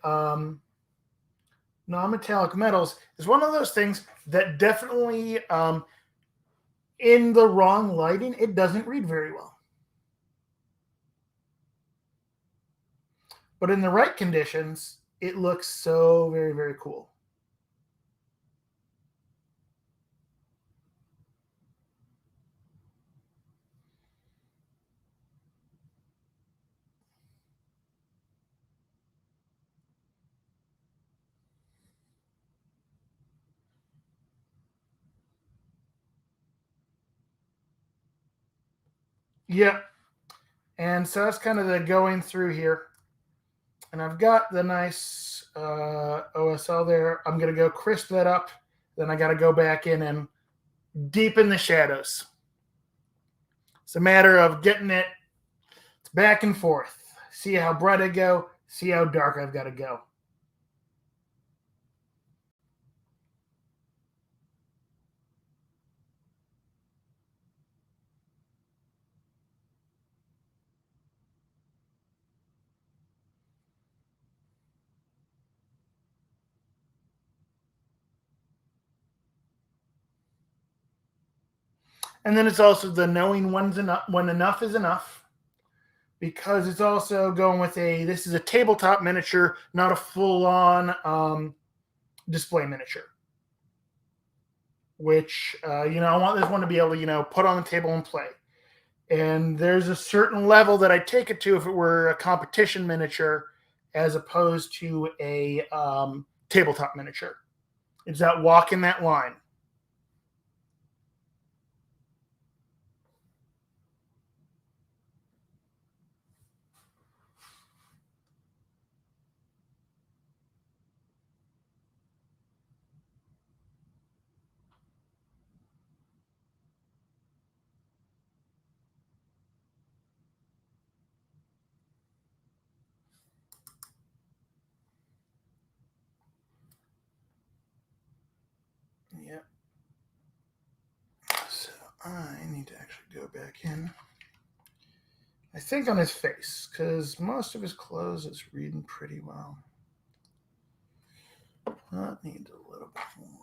non-metallic metals, is one of those things that definitely, in the wrong lighting, it doesn't read very well. But in the right conditions, it looks so very, very cool. Yeah. And so that's kind of the going through here. And I've got the nice OSL there. I'm going to go crisp that up. Then I got to go back in and deepen the shadows. It's a matter of getting it back and forth. See how bright I go. See how dark I've got to go. And then it's also the knowing when's enough, when enough is enough, because it's also going with this is a tabletop miniature, not a full-on display miniature. Which, I want this one to be able to, put on the table and play. And there's a certain level that I take it to if it were a competition miniature as opposed to a tabletop miniature. It's that walking that line. Yep. So I need to actually go back in. I think on his face, because most of his clothes is reading pretty well. That needs a little bit more of.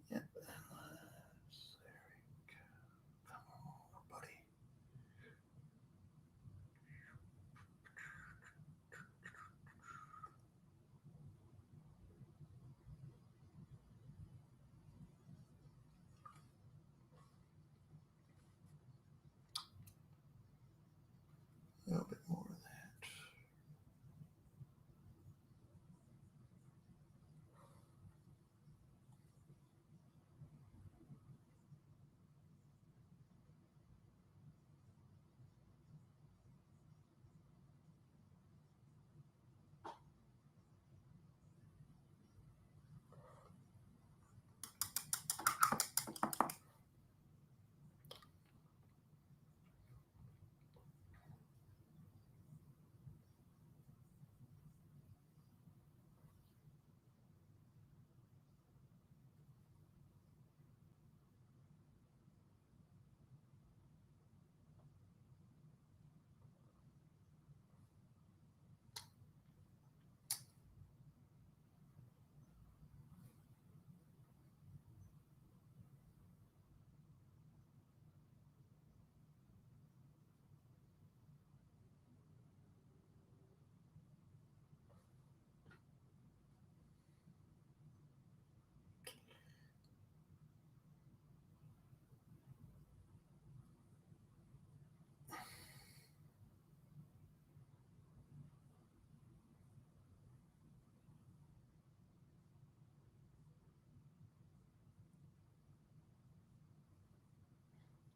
Yep. There we go. Come on, buddy. A little bit more of that.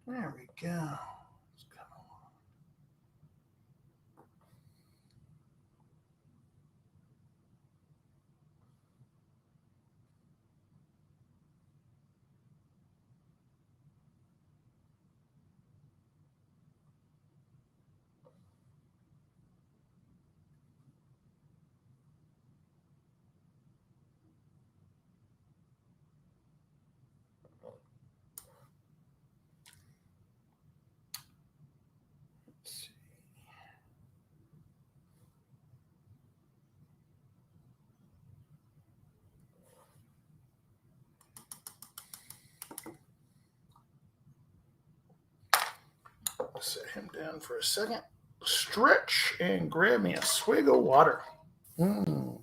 There we go. It's coming along. Set him down for a second. Stretch and grab me a swig of water. Mm.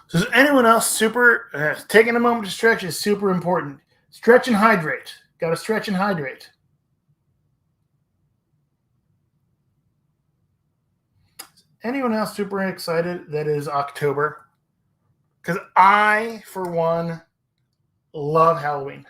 So is anyone else taking a moment to stretch is super important. Stretch and hydrate. Got to stretch and hydrate. Anyone else super excited that it is October? Because I, for one, love Halloween.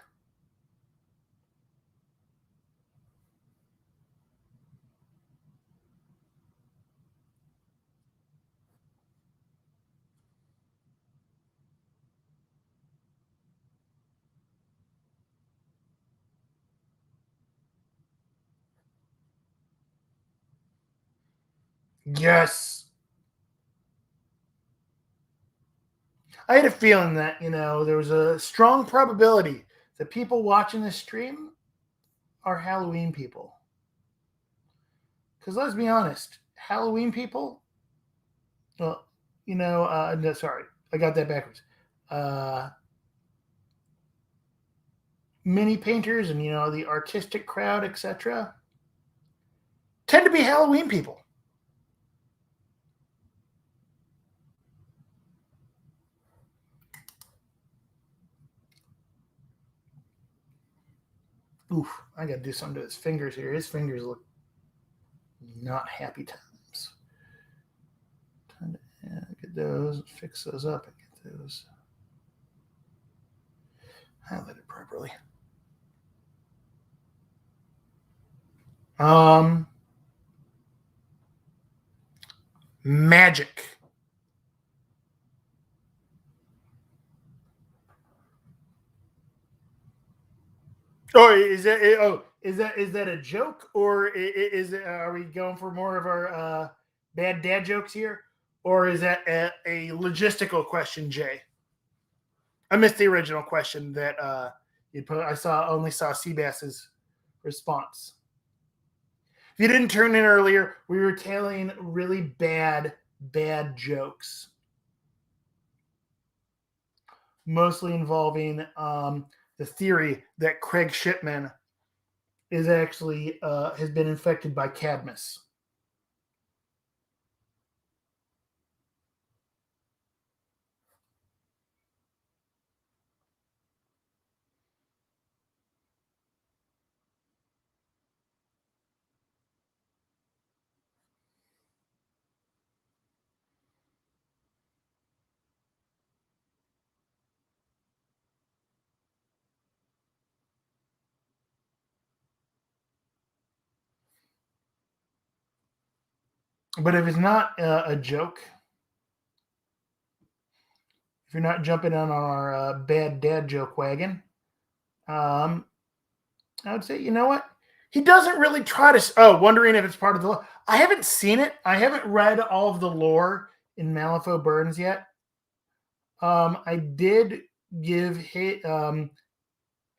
Yes. I had a feeling that, there was a strong probability that people watching this stream are Halloween people. Because let's be honest, Halloween people, well, no, sorry, I got that backwards. Mini painters and, the artistic crowd, etc., tend to be Halloween people. Oof, I got to do something to his fingers here. His fingers look not happy times. Get those, fix those up, and get those highlighted properly. Magic. Oh, is that a joke, or are we going for more of our bad dad jokes here, or is that a logistical question, Jay? I missed the original question that you put. I only saw Seabass's response. If you didn't turn in earlier, we were telling really bad jokes, mostly involving the theory that Craig Shipman is actually has been infected by Cadmus. But if it's not a joke, if you're not jumping on our bad dad joke wagon, I would say, you know what? He doesn't really try to. Oh, wondering if it's part of the lore. I haven't seen it. I haven't read all of the lore in Malifaux Burns yet. I did give his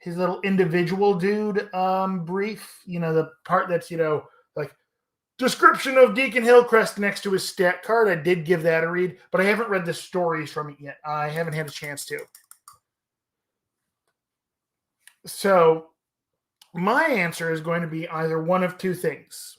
little individual dude brief. The part that's like description of Deacon Hillcrest next to his stat card. I did give that a read, but I haven't read the stories from it yet. I haven't had a chance to. So my answer is going to be either one of two things.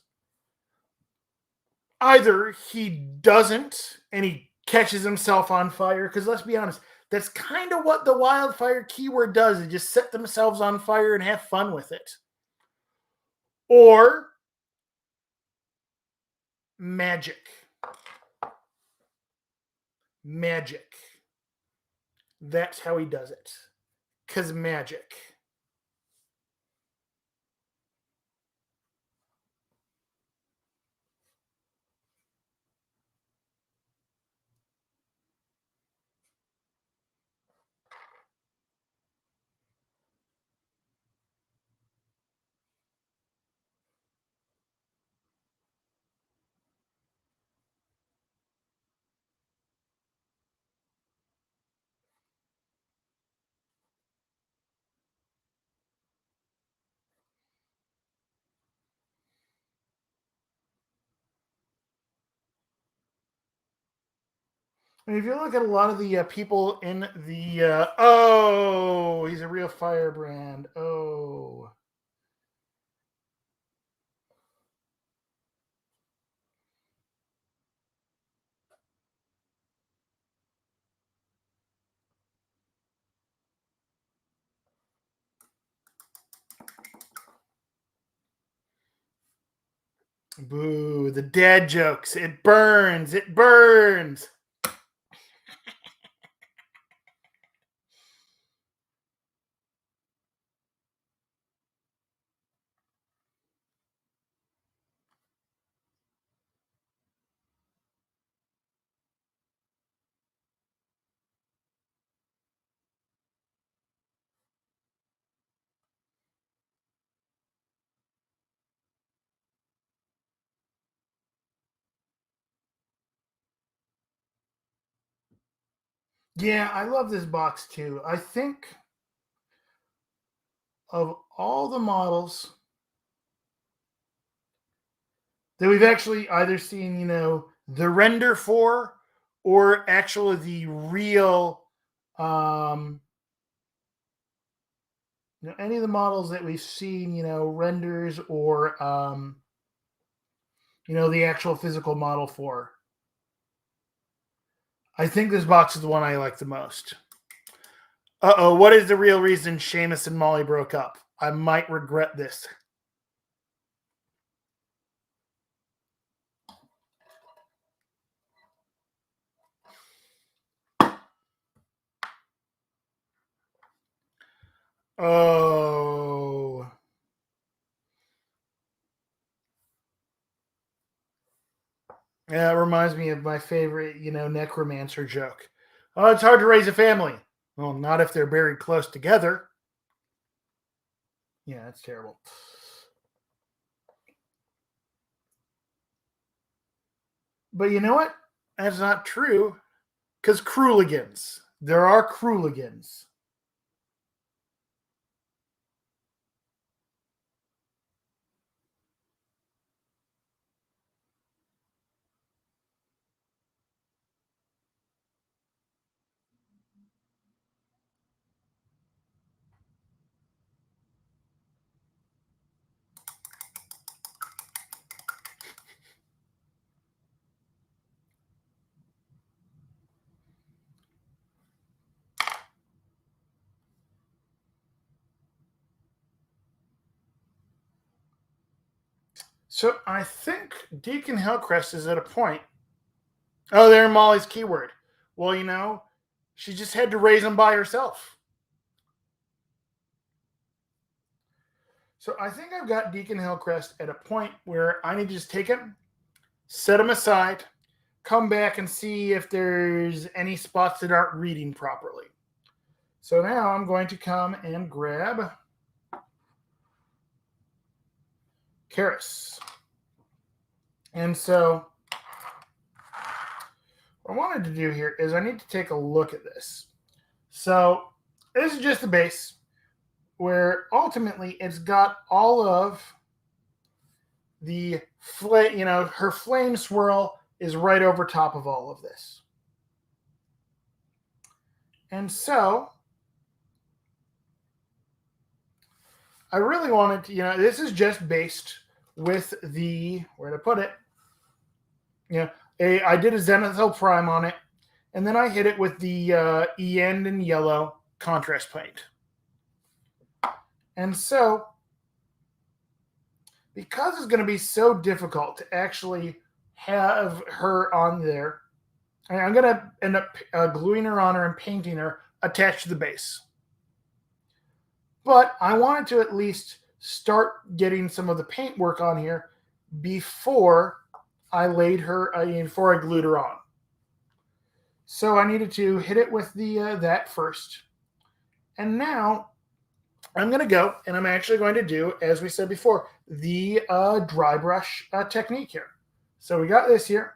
Either he doesn't and he catches himself on fire, because let's be honest, that's kind of what the wildfire keyword does, is just set themselves on fire and have fun with it. Or magic. Magic. That's how he does it. Because magic. And if you look at a lot of the people in the oh, he's a real firebrand. Oh. Boo, the dad jokes. It burns. It burns. Yeah, I love this box too. I think of all the models that we've actually either seen, the render for or actually the real, um, any of the models that we've seen, renders or, the actual physical model for. I think this box is the one I like the most. Uh-oh, what is the real reason Seamus and Molly broke up? I might regret this. Oh. Yeah, it reminds me of my favorite, necromancer joke. Oh, it's hard to raise a family. Well, not if they're buried close together. Yeah, that's terrible. But you know what? That's not true. Because Crueligans. There are Crueligans. So I think Deacon Hillcrest is at a point. Oh, there Molly's keyword. Well, she just had to raise them by herself. So I think I've got Deacon Hillcrest at a point where I need to just take him, set him aside, come back and see if there's any spots that aren't reading properly. So now I'm going to come and grab Karis. And so what I wanted to do here is I need to take a look at this. So this is just the base where ultimately it's got all of the flame, her flame swirl is right over top of all of this. And so I really wanted to, this is just based with the, where to put it, I did a Zenithal Prime on it, and then I hit it with the End and Yellow contrast paint. And so, because it's going to be so difficult to actually have her on there, I'm going to end up gluing her on her and painting her attached to the base. But I wanted to at least start getting some of the paint work on here before I laid her, before I glued her on. So I needed to hit it with the that first. And now I'm going to go and I'm actually going to do, as we said before, the dry brush technique here. So we got this here.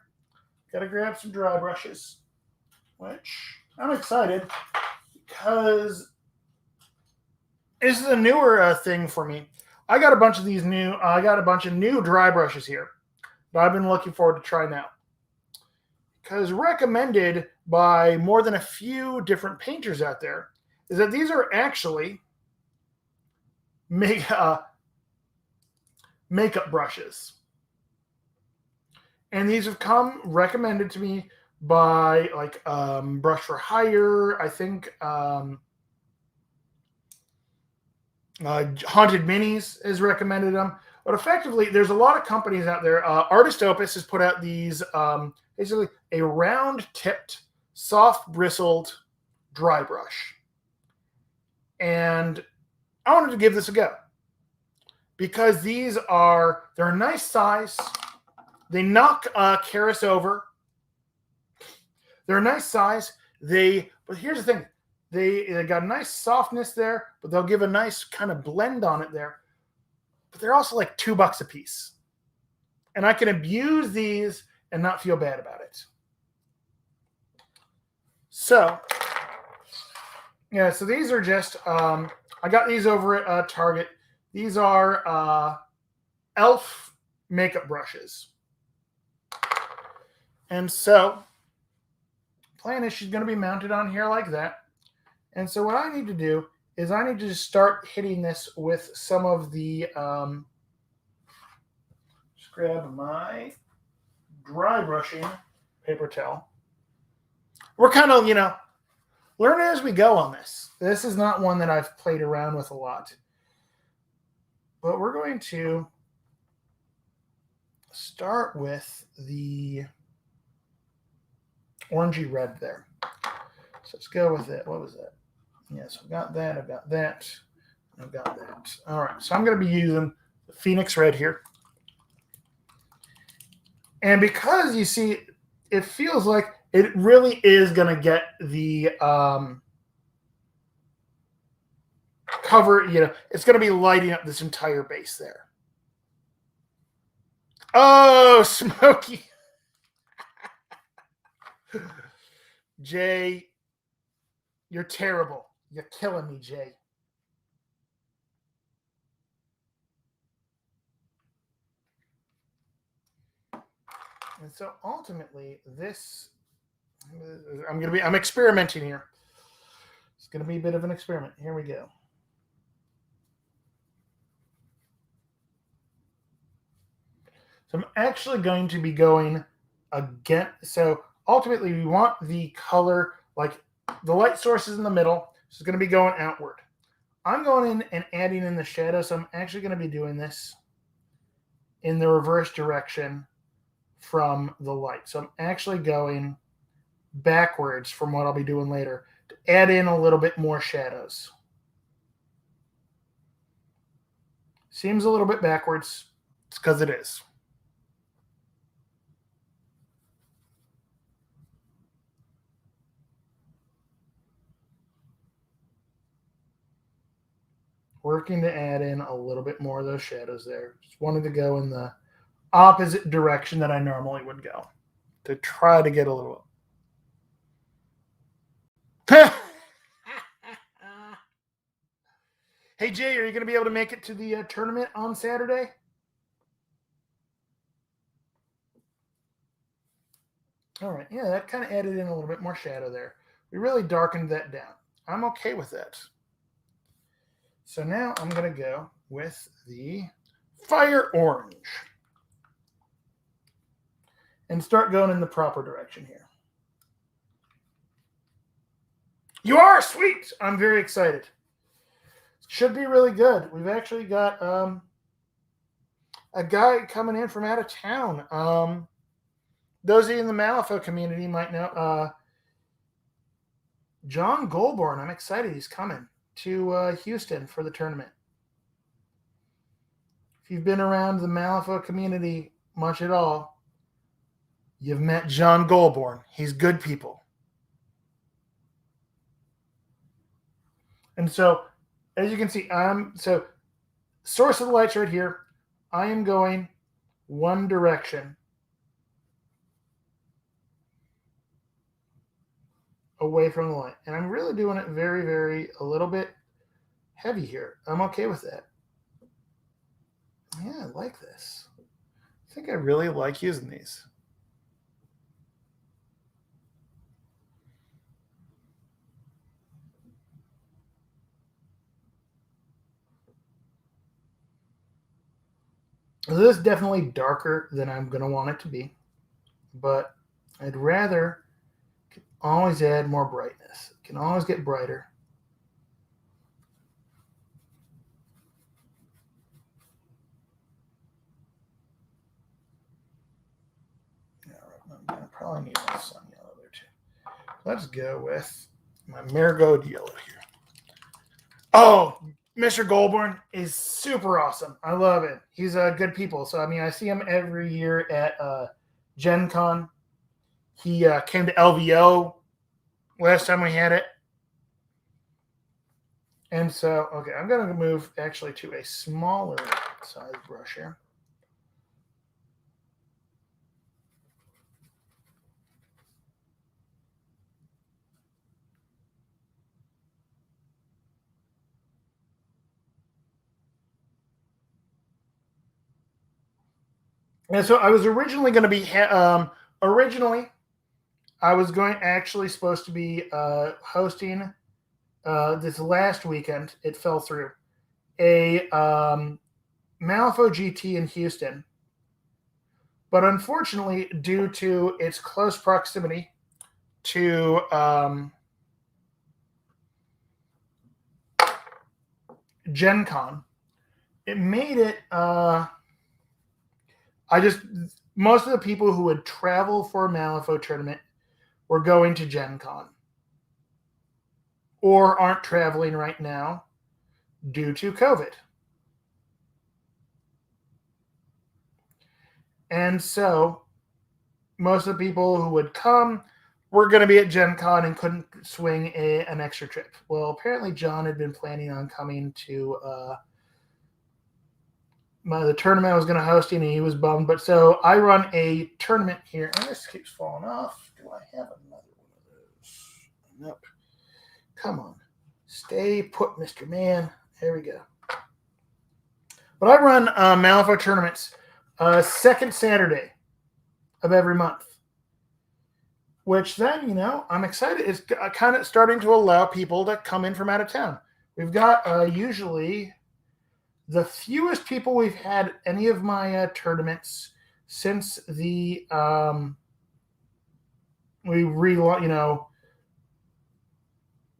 Got to grab some dry brushes, which I'm excited because this is a newer thing for me. I got a bunch of new dry brushes here that I've been looking forward to trying out. because recommended by more than a few different painters out there, is that these are actually makeup brushes. And these have come recommended to me by like Brush for Hire, I think Haunted Minis has recommended them. But effectively, there's a lot of companies out there. Artist Opus has put out these basically a round-tipped, soft-bristled dry brush. And I wanted to give this a go because they're a nice size. They knock Karis over. They're a nice size. But here's the thing. They got a nice softness there, but they'll give a nice kind of blend on it there. But they're also like $2 a piece. And I can abuse these and not feel bad about it. So, yeah, so these are just, I got these over at Target. These are e.l.f. makeup brushes. And so, plan is she's going to be mounted on here like that. And so what I need to do is I need to just start hitting this with some of the, just grab my dry brushing paper towel. We're kind of, learning as we go on this. This is not one that I've played around with a lot. But we're going to start with the orangey red there. So let's go with it. What was that? Yes, I've got that. I've got that. I've got that. All right. So I'm going to be using the Phoenix Red here. And because you see, it feels like it really is going to get the cover, it's going to be lighting up this entire base there. Oh, Smokey. Jay, you're terrible. You're killing me, Jay. And so ultimately, I'm experimenting here. It's going to be a bit of an experiment. Here we go. So I'm actually going to be going again. So ultimately, we want the color, like the light source is in the middle. So it's going to be going outward. I'm going in and adding in the shadow. So I'm actually going to be doing this in the reverse direction from the light. So I'm actually going backwards from what I'll be doing later to add in a little bit more shadows. Seems a little bit backwards. It's because it is. Working to add in a little bit more of those shadows there. Just wanted to go in the opposite direction that I normally would go to try to get a little. Hey, Jay, are you going to be able to make it to the tournament on Saturday? All right. Yeah, that kind of added in a little bit more shadow there. We really darkened that down. I'm okay with that. So now I'm going to go with the Fire Orange and start going in the proper direction here. You are sweet. I'm very excited. Should be really good. We've actually got a guy coming in from out of town. Those of you in the Malifaux community might know John Goldborn. I'm excited. He's coming to Houston for the tournament. If you've been around the Malifaux community much at all, you've met John Goldborn. He's good people. And so, as you can see, so source of the light's right here. I am going one direction away from the light. And I'm really doing it very, very, a little bit heavy here. I'm okay with that. Yeah, I like this. I think I really like using these. This is definitely darker than I'm going to want it to be, but I'd rather always add more brightness. It can always get brighter. I probably need some yellow there too. Let's go with my marigold yellow here. Oh, Mr. Goldborn is super awesome. I love it. He's a good people. So, I mean, I see him every year at Gen Con. He came to LVO last time we had it. And so, okay, I'm going to move actually to a smaller size brush here. And so I was originally going to be I was actually supposed to be hosting this last weekend. It fell through a Malifaux GT in Houston, but unfortunately, due to its close proximity to Gen Con, it made it. Most of the people who would travel for a Malifaux tournament were going to Gen Con or aren't traveling right now due to COVID. And so most of the people who would come were going to be at Gen Con and couldn't swing an extra trip. Well, apparently John had been planning on coming to the tournament I was going to host, and he was bummed. But so I run a tournament here, and this keeps falling off. Do I have another one of those? Nope. Come on. Stay put, Mr. Man. There we go. But I run Malifaux tournaments second Saturday of every month, which then, I'm excited. It's kind of starting to allow people to come in from out of town. We've got usually the fewest people we've had any of my tournaments since the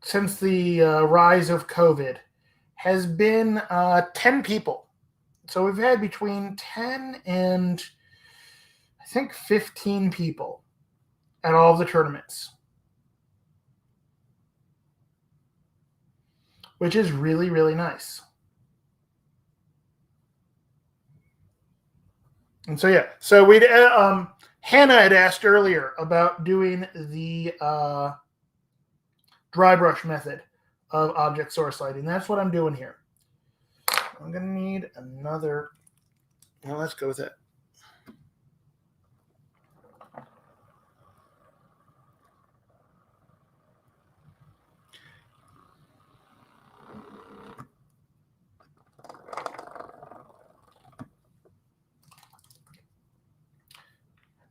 since the rise of COVID has been 10 people. So we've had between 10 and I think 15 people at all of the tournaments, which is really, really nice. And so, yeah. So we'd Hannah had asked earlier about doing the dry brush method of object source lighting. That's what I'm doing here. I'm going to need another. Well, let's go with it.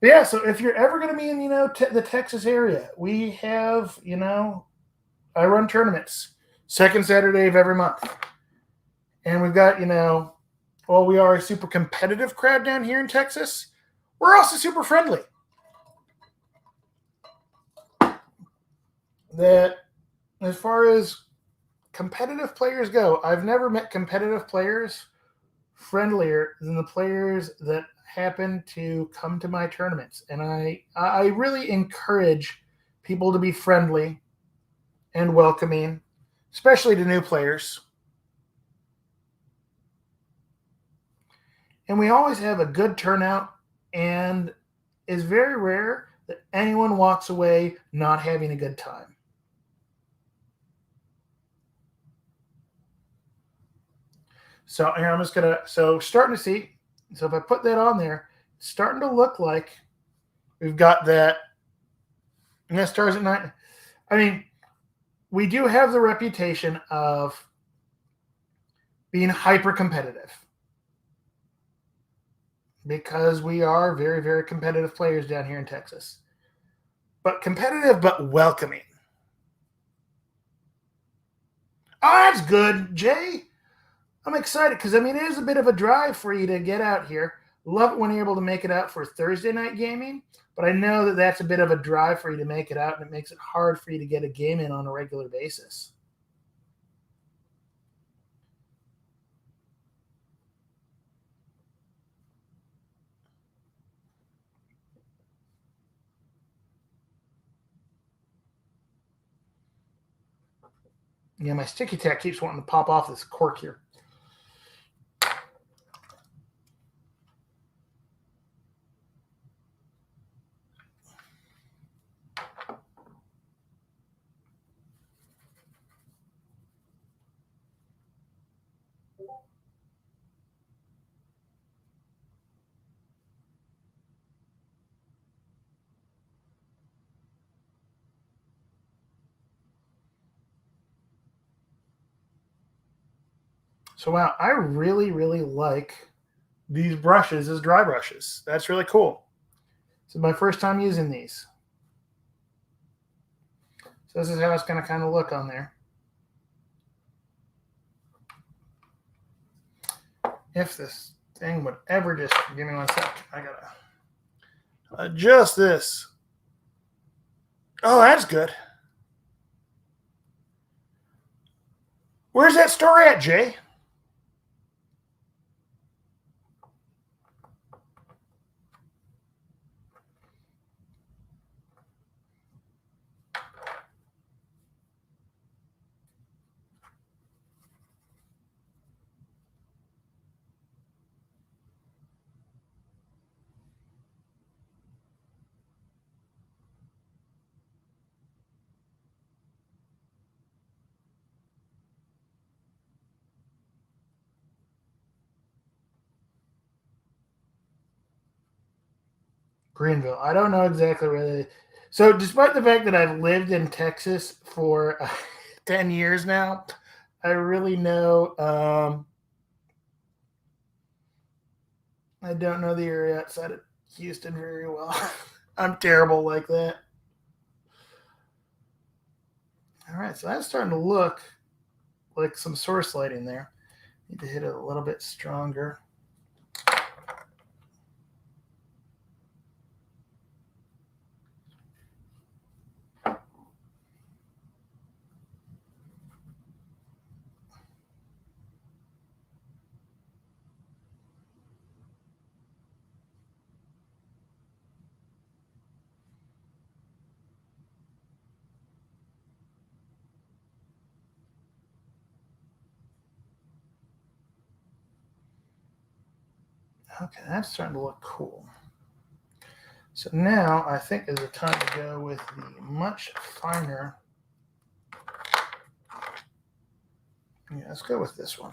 Yeah, so if you're ever going to be in, the Texas area, we have, I run tournaments second Saturday of every month. And we've got, we are a super competitive crowd down here in Texas. We're also super friendly. That as far as competitive players go, I've never met competitive players friendlier than the players that happen to come to my tournaments. And I really encourage people to be friendly and welcoming, especially to new players. And we always have a good turnout, and it's very rare that anyone walks away not having a good time. So here I'm just going to, starting to see. So if I put that on there, it's starting to look like we've got that. And that stars at night. I mean, we do have the reputation of being hyper competitive because we are very, very competitive players down here in Texas. But competitive, but welcoming. Oh, that's good, Jay. I'm excited because, I mean, it is a bit of a drive for you to get out here. Love it when you're able to make it out for Thursday night gaming, but I know that that's a bit of a drive for you to make it out, and it makes it hard for you to get a game in on a regular basis. Yeah, my sticky tack keeps wanting to pop off this cork here. So, wow, I really, really like these brushes as dry brushes. That's really cool. This is my first time using these. So this is how it's going to kind of look on there. If this thing would ever just, give me one sec. I got to adjust this. Oh, that's good. Where's that store at, Jay? Greenville. I don't know exactly where they. So, despite the fact that I've lived in Texas for 10 years now, I really know. I don't know the area outside of Houston very well. I'm terrible like that. All right, so that's starting to look like some source lighting there. Need to hit it a little bit stronger. Okay, that's starting to look cool. So now I think is the time to go with the much finer. Yeah, let's go with this one.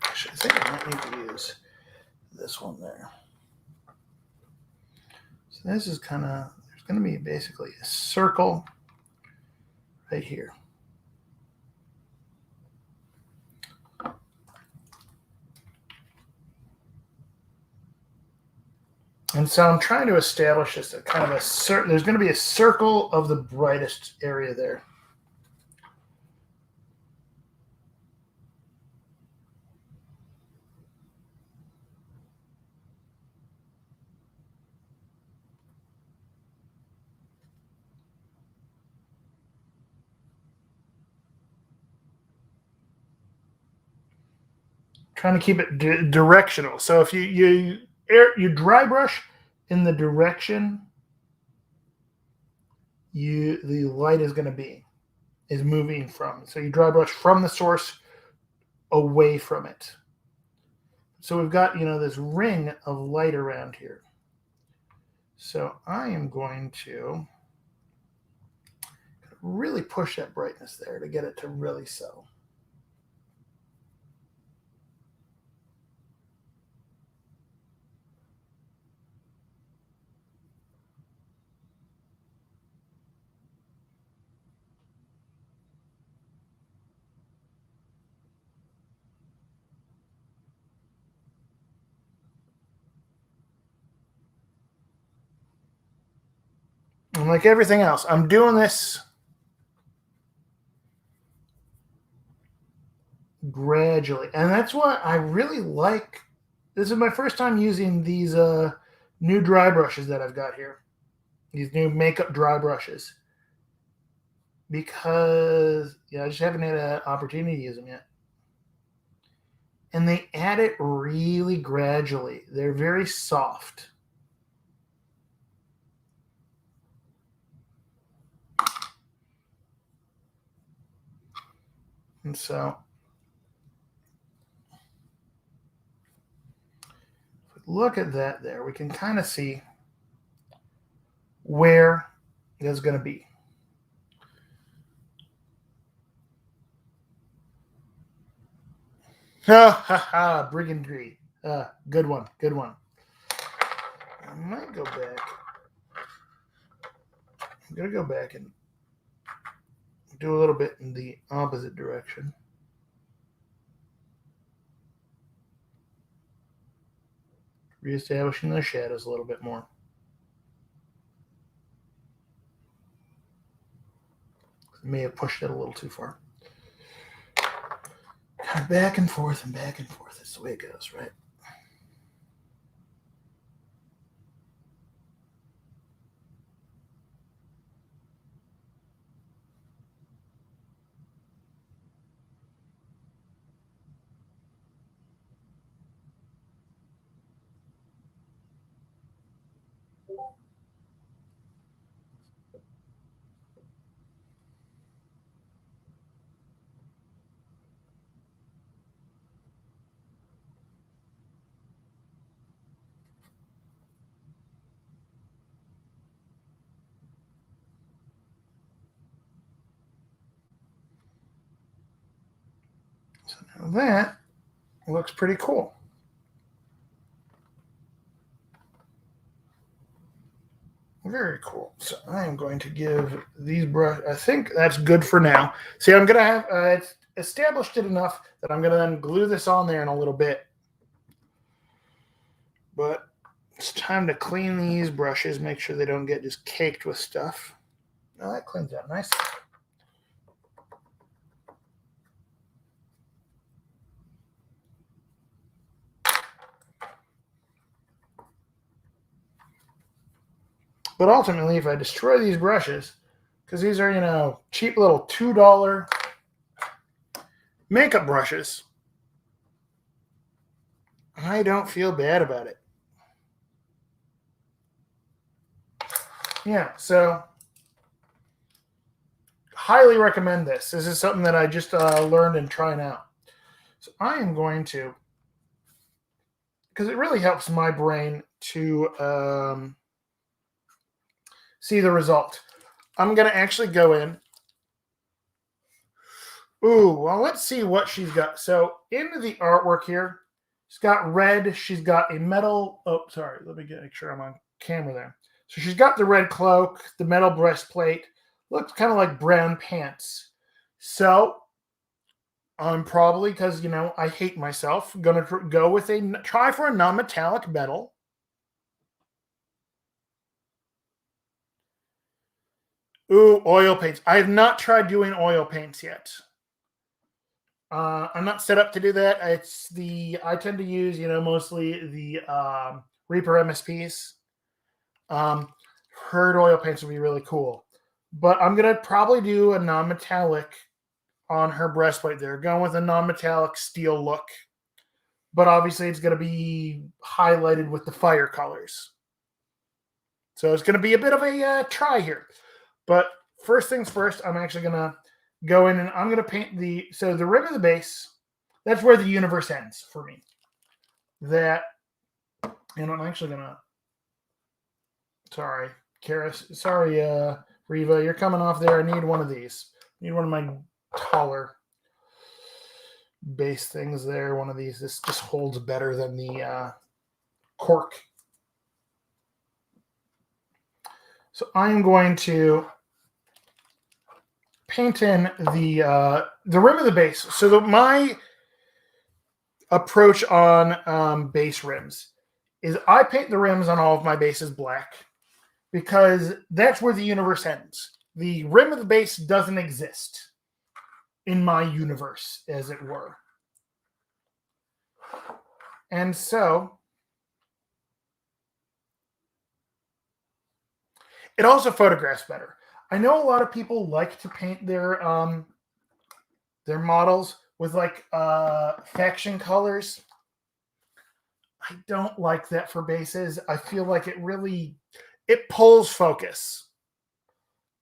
Actually, I think I might need to use this one there. So this is kind of, there's going to be basically a circle right here. And so I'm trying to establish just a kind of a certain, there's going to be a circle of the brightest area there. Trying to keep it directional. So if you dry brush in the direction the light is going to be, is moving from. So you dry brush from the source away from it. So we've got, this ring of light around here. So I am going to really push that brightness there to get it to really settle. And like everything else, I'm doing this gradually. And that's what I really like. This is my first time using these new dry brushes that I've got here. These new makeup dry brushes. Because I just haven't had an opportunity to use them yet. And they add it really gradually. They're very soft. And so, if we look at that there, we can kind of see where it's going to be. Ha, brigandry. Good one, good one. I might go back. I'm going to go back and do a little bit in the opposite direction. Reestablishing the shadows a little bit more. May have pushed it a little too far. Kind of back and forth and back and forth. That's the way it goes, right? So now that looks pretty cool. Very cool. So I am going to give these brushes, I think that's good for now. See, I'm going to have it's established it enough that I'm going to then glue this on there in a little bit. But it's time to clean these brushes, make sure they don't get just caked with stuff. Oh, that cleans out nice. But ultimately, if I destroy these brushes, because these are, cheap little $2 makeup brushes, I don't feel bad about it. Yeah, so highly recommend this. This is something that I just learned and trying out. So I am going to, because it really helps my brain to see the result. I'm going to actually go in. Ooh, well, let's see what she's got. So into the artwork here, she's got red. She's got a metal. Oh, sorry. Let me make sure I'm on camera there. So she's got the red cloak, the metal breastplate. Looks kind of like brown pants. So I'm probably, because, I hate myself, going to go with try for a non-metallic metal. Ooh, oil paints. I have not tried doing oil paints yet. I'm not set up to do that. I tend to use, mostly the Reaper MSPs. Heard oil paints would be really cool. But I'm going to probably do a non-metallic on her breastplate there. Going with a non-metallic steel look. But obviously it's going to be highlighted with the fire colors. So it's going to be a bit of a try here. But first things first, I'm actually going to go in and I'm going to paint the rim of the base. That's where the universe ends for me. I'm actually going to, sorry, Karis, sorry, Riva, you're coming off there. I need one of these. I need one of my taller base things there. One of these. This just holds better than the cork. So I'm going to paint in the rim of the base. So my approach on base rims is I paint the rims on all of my bases black. because that's where the universe ends. The rim of the base doesn't exist in my universe, as it were. And so it also photographs better. I know a lot of people like to paint their models with like faction colors. I don't like that for bases. I feel like it pulls focus.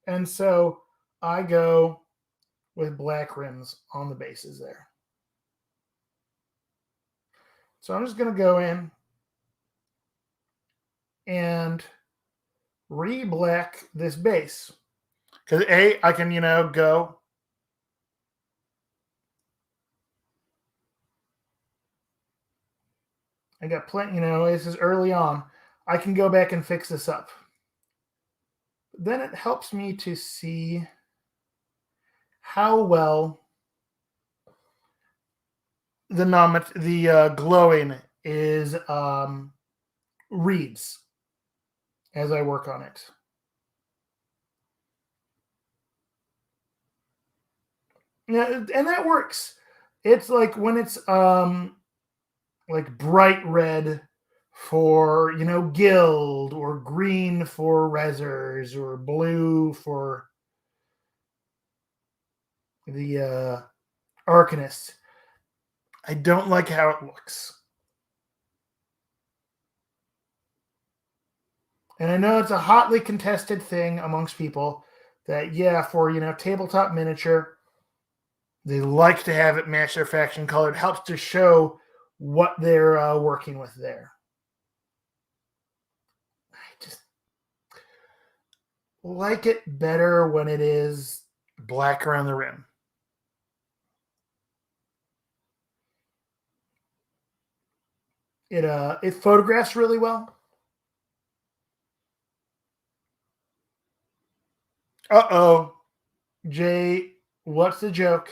And so I go with black rims on the bases there. So I'm just going to go in and re-black this base. Because I can, go. I got plenty, this is early on. I can go back and fix this up. Then it helps me to see how well the glowing is reads as I work on it. Yeah, and that works. It's like when it's like bright red for guild, or green for rezzers, or blue for the arcanist. I don't like how it looks. And I know it's a hotly contested thing amongst people that, for, tabletop miniature, they like to have it match their faction color. It helps to show what they're working with there. I just like it better when it is black around the rim. It photographs really well. Uh-oh. Jay, what's the joke?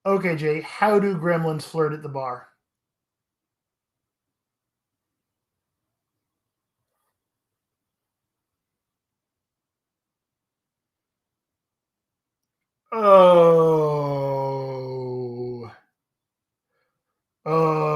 Okay, Jay, how do gremlins flirt at the bar? Oh. Oh.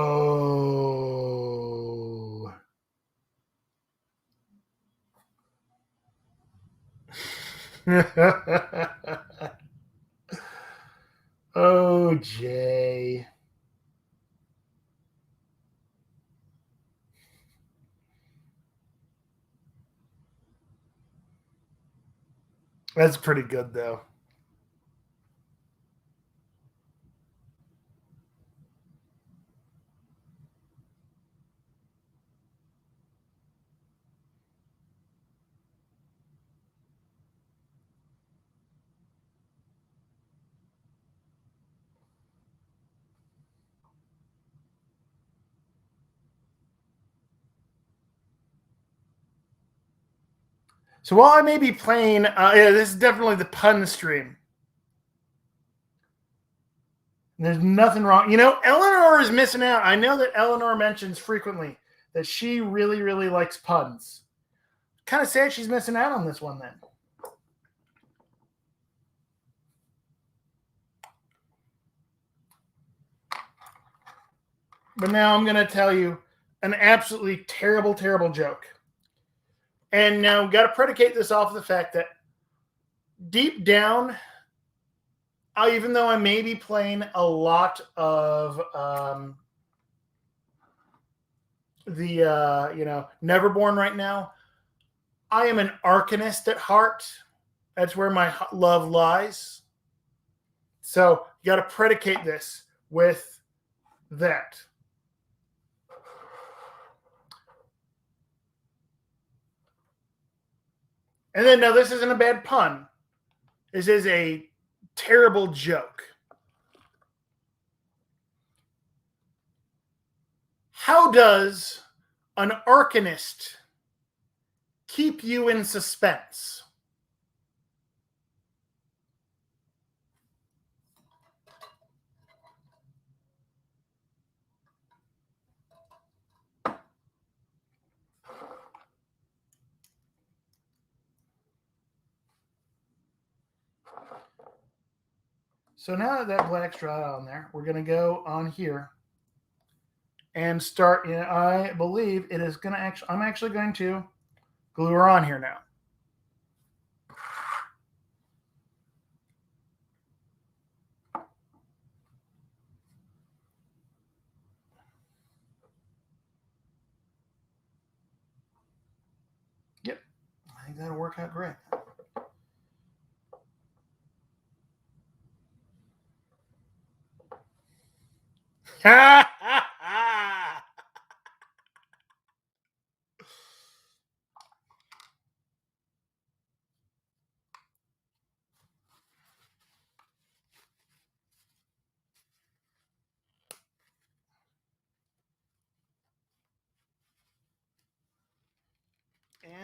Oh, Jay. That's pretty good, though. So while I may be playing, this is definitely the pun stream. There's nothing wrong. Eleanor is missing out. I know that Eleanor mentions frequently that she really, really likes puns. Kind of sad she's missing out on this one then. But now I'm going to tell you an absolutely terrible, terrible joke. And now got to predicate this off of the fact that deep down, even though I may be playing a lot of the Neverborn right now, I am an arcanist at heart. That's where my love lies. So you got to predicate this with that. And then, no, this isn't a bad pun. This is a terrible joke. How does an arcanist keep you in suspense? So now that black's dried on there, we're going to go on here and start. I believe it is going to actually, I'm actually going to glue her on here now. Yep, I think that'll work out great. Ha ha ha!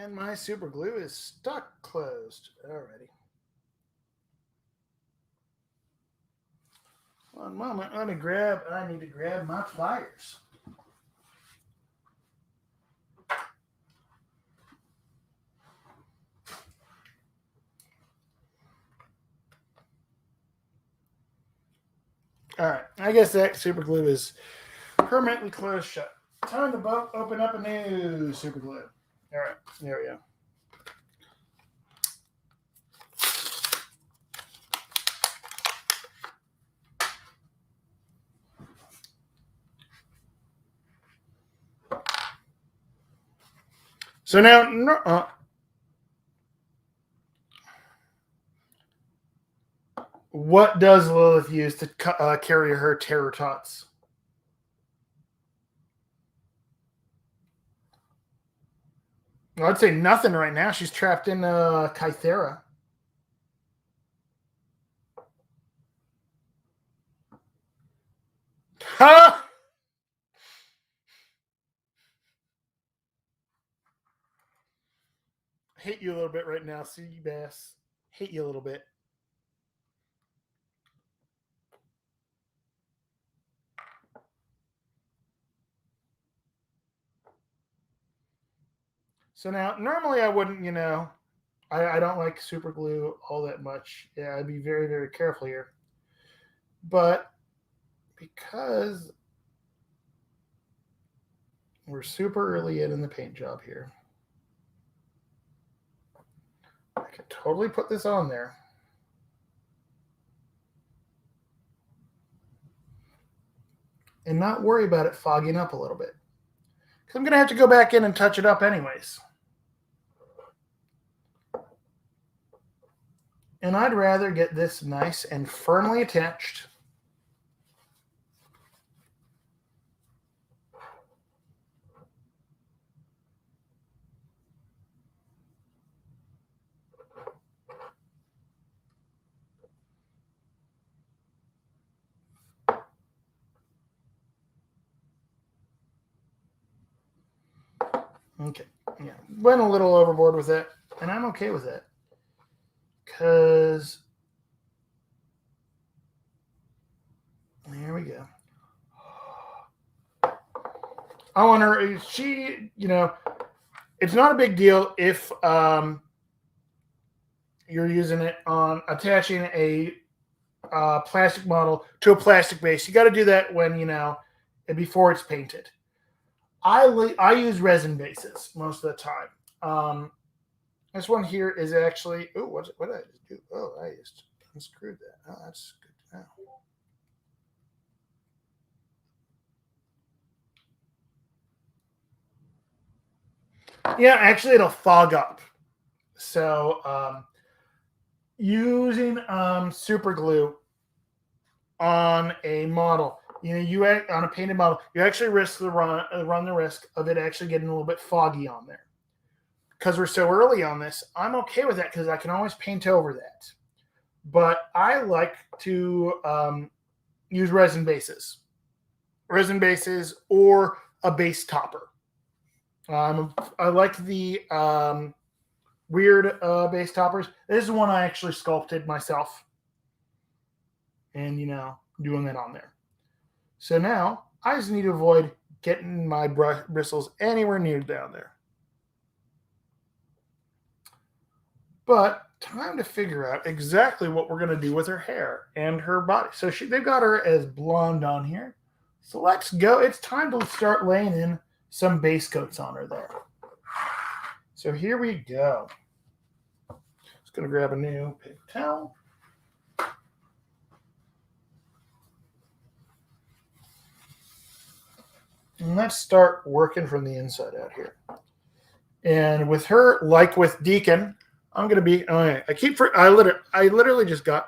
And my super glue is stuck closed. Alrighty. One moment. I need to grab my pliers. Alright. I guess that super glue is permanently closed shut. Time to open up a new super glue. Alright. There we go. So now, what does Lilith use to carry her terror tots? I'd say nothing right now. She's trapped in Kythera. Ha! Hate you a little bit right now, sea bass. Hate you a little bit. So now, normally I wouldn't, I don't like super glue all that much. Yeah, I'd be very, very careful here. But because we're super early in the paint job here, I could totally put this on there. And not worry about it fogging up a little bit. Because I'm going to have to go back in and touch it up anyways. And I'd rather get this nice and firmly attached. Okay, yeah, went a little overboard with it, and I'm okay with it. Because there we go. I want her, it's not a big deal if you're using it on attaching a plastic model to a plastic base. You got to do that when, before it's painted. I use resin bases most of the time. This one here is actually, what did I just do? Oh, I just unscrewed that. Oh, that's good to know. Yeah, actually it'll fog up. So using super glue on a model you on a painted model, you actually run the risk of it actually getting a little bit foggy on there. Because we're so early on this, I'm okay with that because I can always paint over that. But I like to use resin bases or a base topper. I like the Wyrd base toppers. This is one I actually sculpted myself, and doing that on there. So now I just need to avoid getting my bristles anywhere near down there. But time to figure out exactly what we're going to do with her hair and her body. So they've got her as blonde on here. So let's go. It's time to start laying in some base coats on her there. So here we go. Just going to grab a new paper towel. And let's start working from the inside out here. And with her, like with Deacon, I'm going to be, I literally just got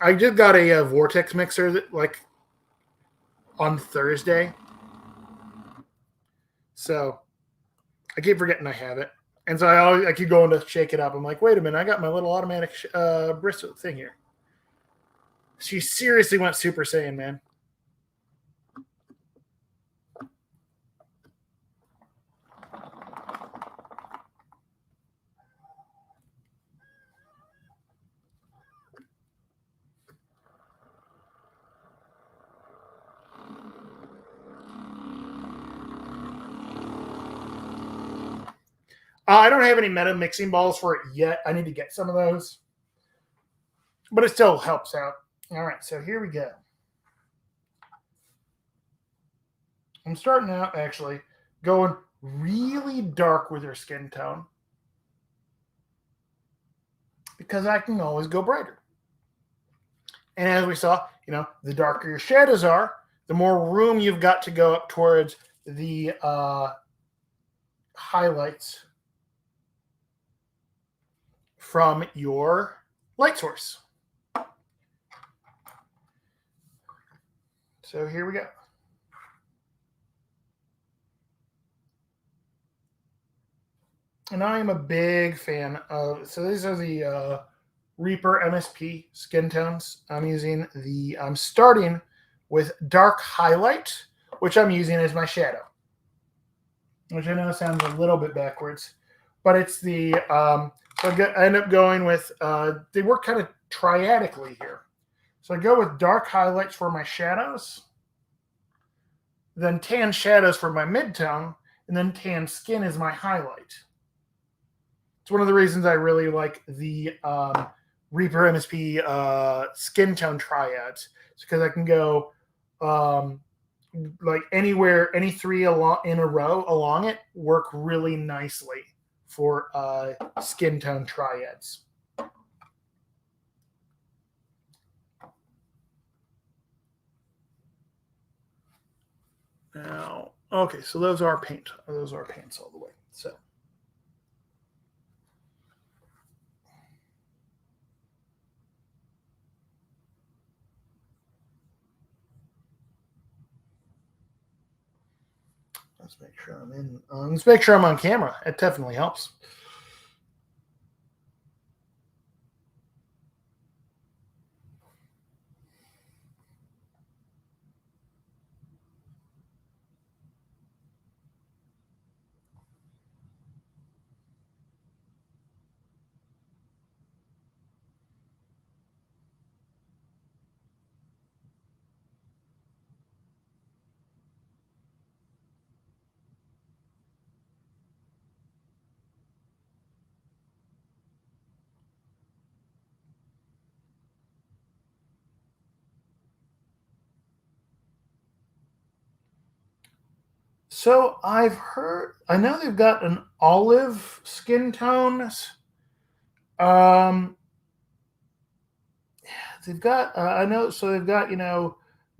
a vortex mixer that on Thursday. So I keep forgetting I have it. And so I keep going to shake it up. I'm like, wait a minute, I got my little automatic bristle thing here. She seriously went Super Saiyan, man. I don't have any meta mixing balls for it yet. I need to get some of those. But it still helps out. All right, so here we go. I'm starting out actually going really dark with her skin tone because I can always go brighter. And as we saw, the darker your shadows are, the more room you've got to go up towards the highlights from your light source. So here we go. And I am a big fan of, so these are the Reaper MSP skin tones. I'm starting with dark highlight, which I'm using as my shadow. Which I know sounds a little bit backwards, but it's the, so I end up going with, they work kind of triadically here. So I go with dark highlights for my shadows, then tan shadows for my midtone, and then tan skin is my highlight. It's one of the reasons I really like the Reaper MSP skin tone triads. It's because I can go anywhere, any three in a row along it work really nicely for skin tone triads. Now, okay, so those are paints all the way. So. Let's make sure I'm in. Let's make sure I'm on camera. It definitely helps. So I know they've got an olive skin tones. They've got, I know, so they've got,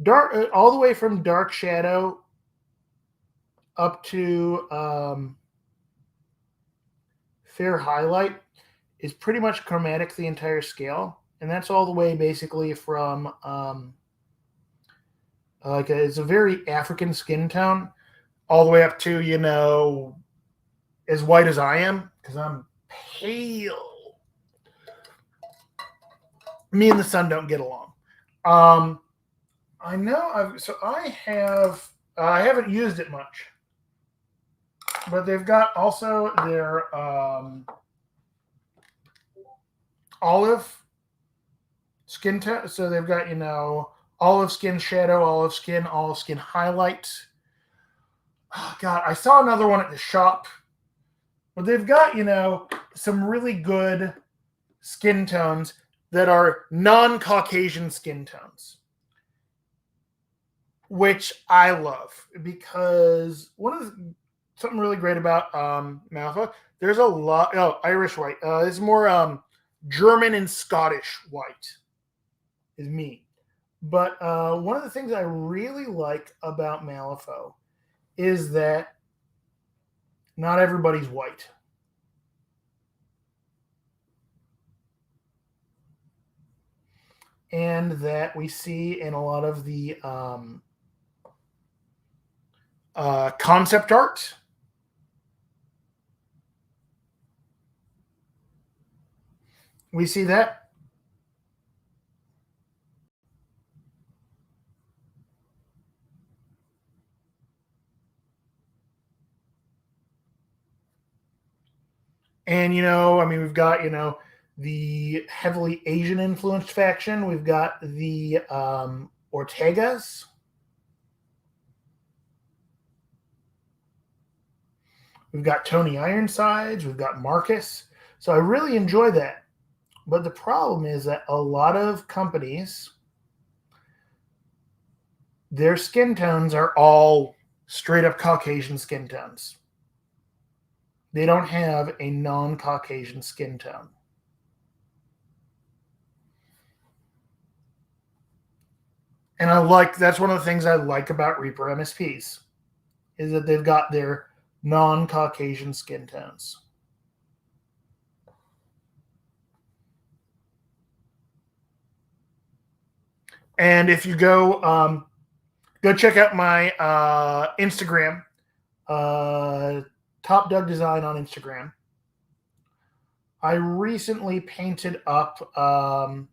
dark, all the way from dark shadow up to fair highlight is pretty much chromatic the entire scale. And that's all the way basically from it's a very African skin tone, all the way up to, as white as I am, because I'm pale. Me and the sun don't get along. I know. I haven't used it much, but they've got also their olive skin tone. So they've got olive skin shadow, olive skin highlight. Oh God, I saw another one at the shop, but they've got some really good skin tones that are non-Caucasian skin tones, which I love, because something really great about Malfa, there's a lot. Oh, Irish white. It's more German and Scottish white is me. But one of the things I really like about Malifaux is that not everybody's white. And that we see in a lot of the concept art. We see that. And, we've got, the heavily Asian influenced faction. We've got the Ortegas. We've got Tony Ironsides. We've got Marcus. So I really enjoy that. But the problem is that a lot of companies, their skin tones are all straight up Caucasian skin tones. They don't have a non-Caucasian skin tone. And that's one of the things I like about Reaper MSPs, is that they've got their non-Caucasian skin tones. And if you go check out my Instagram, Top Doug Design on Instagram. I recently painted up M3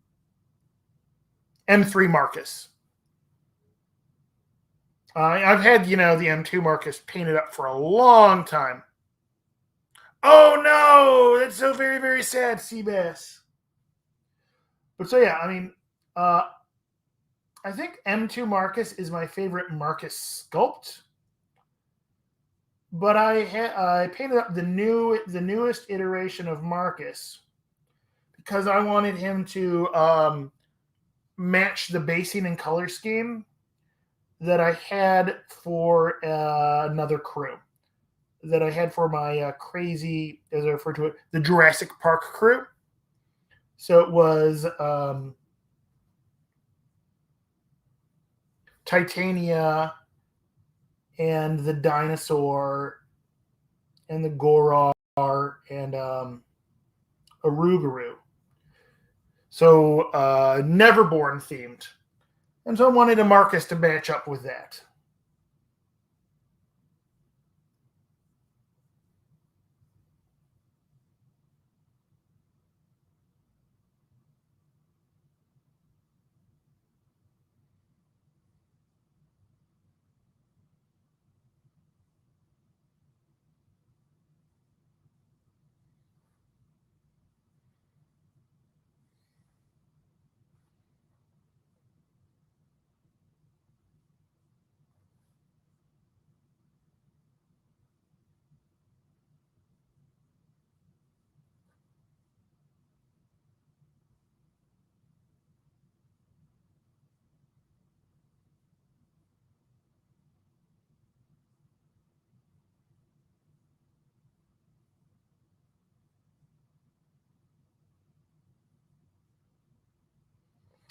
Marcus. I've had, the M2 Marcus painted up for a long time. Oh no, that's so very, very sad, Seabass. But so yeah, I think M2 Marcus is my favorite Marcus sculpt. But I painted up the newest iteration of Marcus because I wanted him to match the basing and color scheme that I had for another crew, that I had for my crazy, as I refer to it, the Jurassic Park crew. So it was Titania and the dinosaur and the Gorar and Arugaru. So Neverborn themed. And so I wanted a Marcus to match up with that.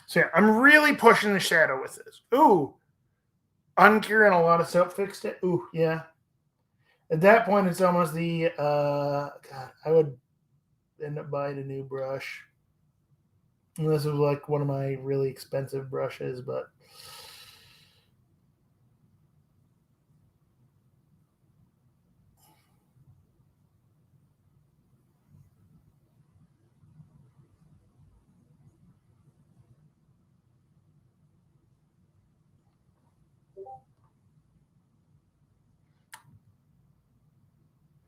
So yeah, I'm really pushing the shadow with this. Ooh, Uncure and a lot of soap fixed it. Ooh, yeah. At that point, it's almost the God. I would end up buying a new brush. This is like one of my really expensive brushes, but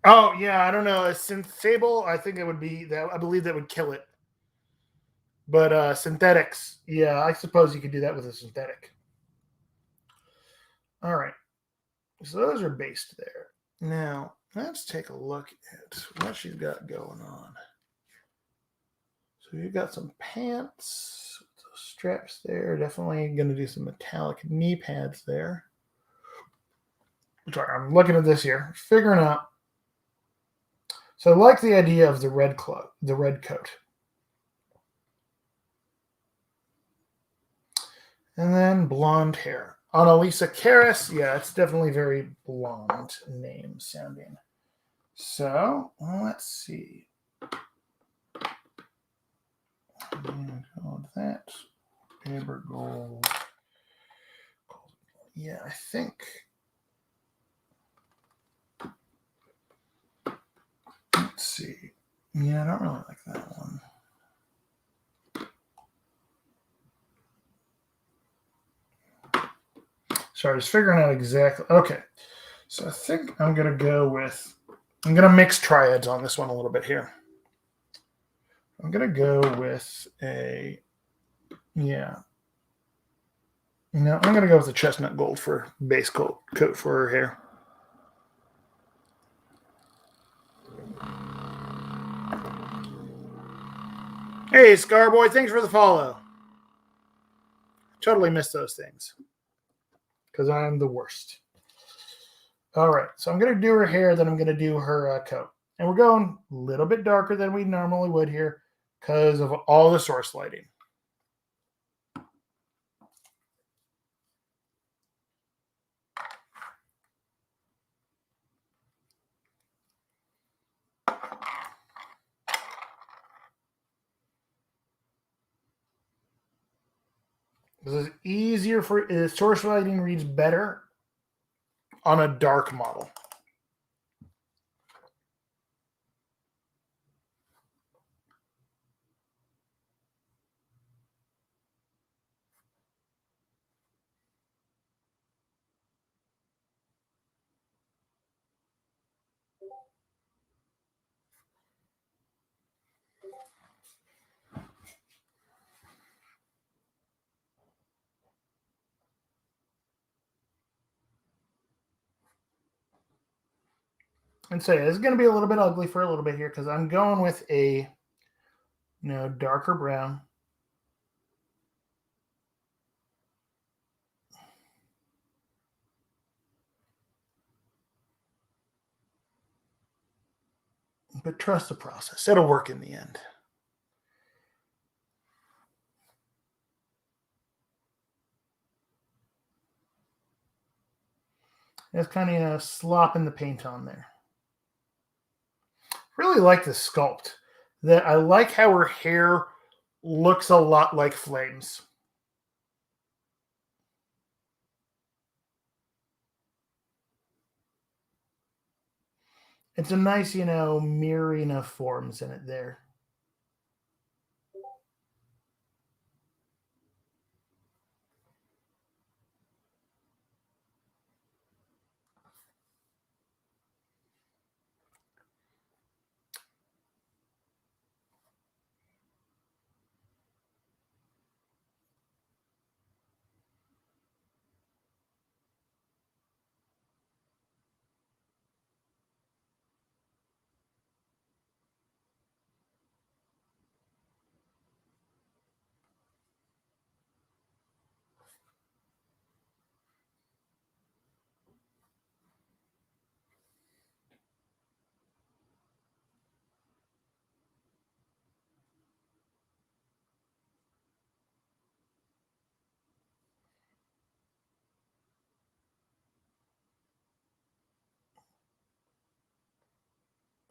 oh yeah, I don't know. A sable, I think it would be that. I believe that would kill it. But synthetics, yeah, I suppose you could do that with a synthetic. All right, so those are based there. Now let's take a look at what she's got going on. So you've got some pants, straps there. Definitely going to do some metallic knee pads there. Sorry, I'm looking at this here, figuring out. So I like the idea of the red coat. And then blonde hair. Annalisa Karis, yeah, it's definitely very blonde name sounding. So let's see. And called that Amber Gold. Yeah, I think. Let's see. Yeah, I don't really like that one. Sorry, just figuring out exactly. Okay. So I think I'm going to mix triads on this one a little bit here. I'm going to go with yeah. I'm going to go with the chestnut gold for base coat for her hair. Hey, Scarboy, thanks for the follow. Totally missed those things because I am the worst. All right, so I'm going to do her hair, then I'm going to do her coat. And we're going a little bit darker than we normally would here because of all the source lighting. This is easier for source lighting reads better on a dark model. And so it's going to be a little bit ugly for a little bit here because I'm going with a darker brown. But trust the process. It'll work in the end. It's kind of slopping the paint on there. Really like the sculpt. That I like how her hair looks a lot like flames. It's a nice, mirroring of forms in it there.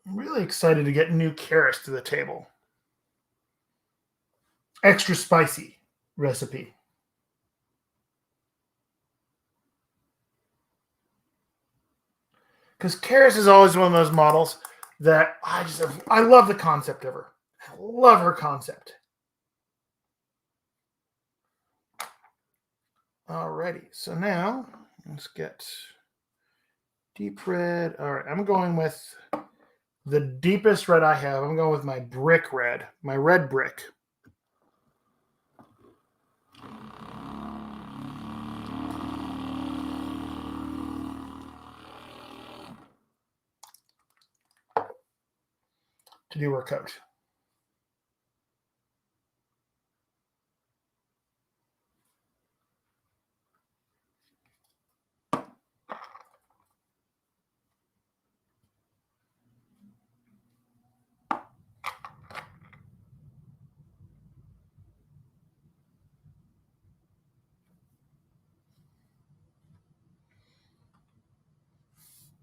I'm really excited to get new Karis to the table. extra spicy recipe. Because Karis is always one of those models that I love the concept of her. I love her concept. Alrighty, so now let's get deep red. All right, I'm going with the deepest red I have. I'm going with my brick red, my red brick. To do her coat.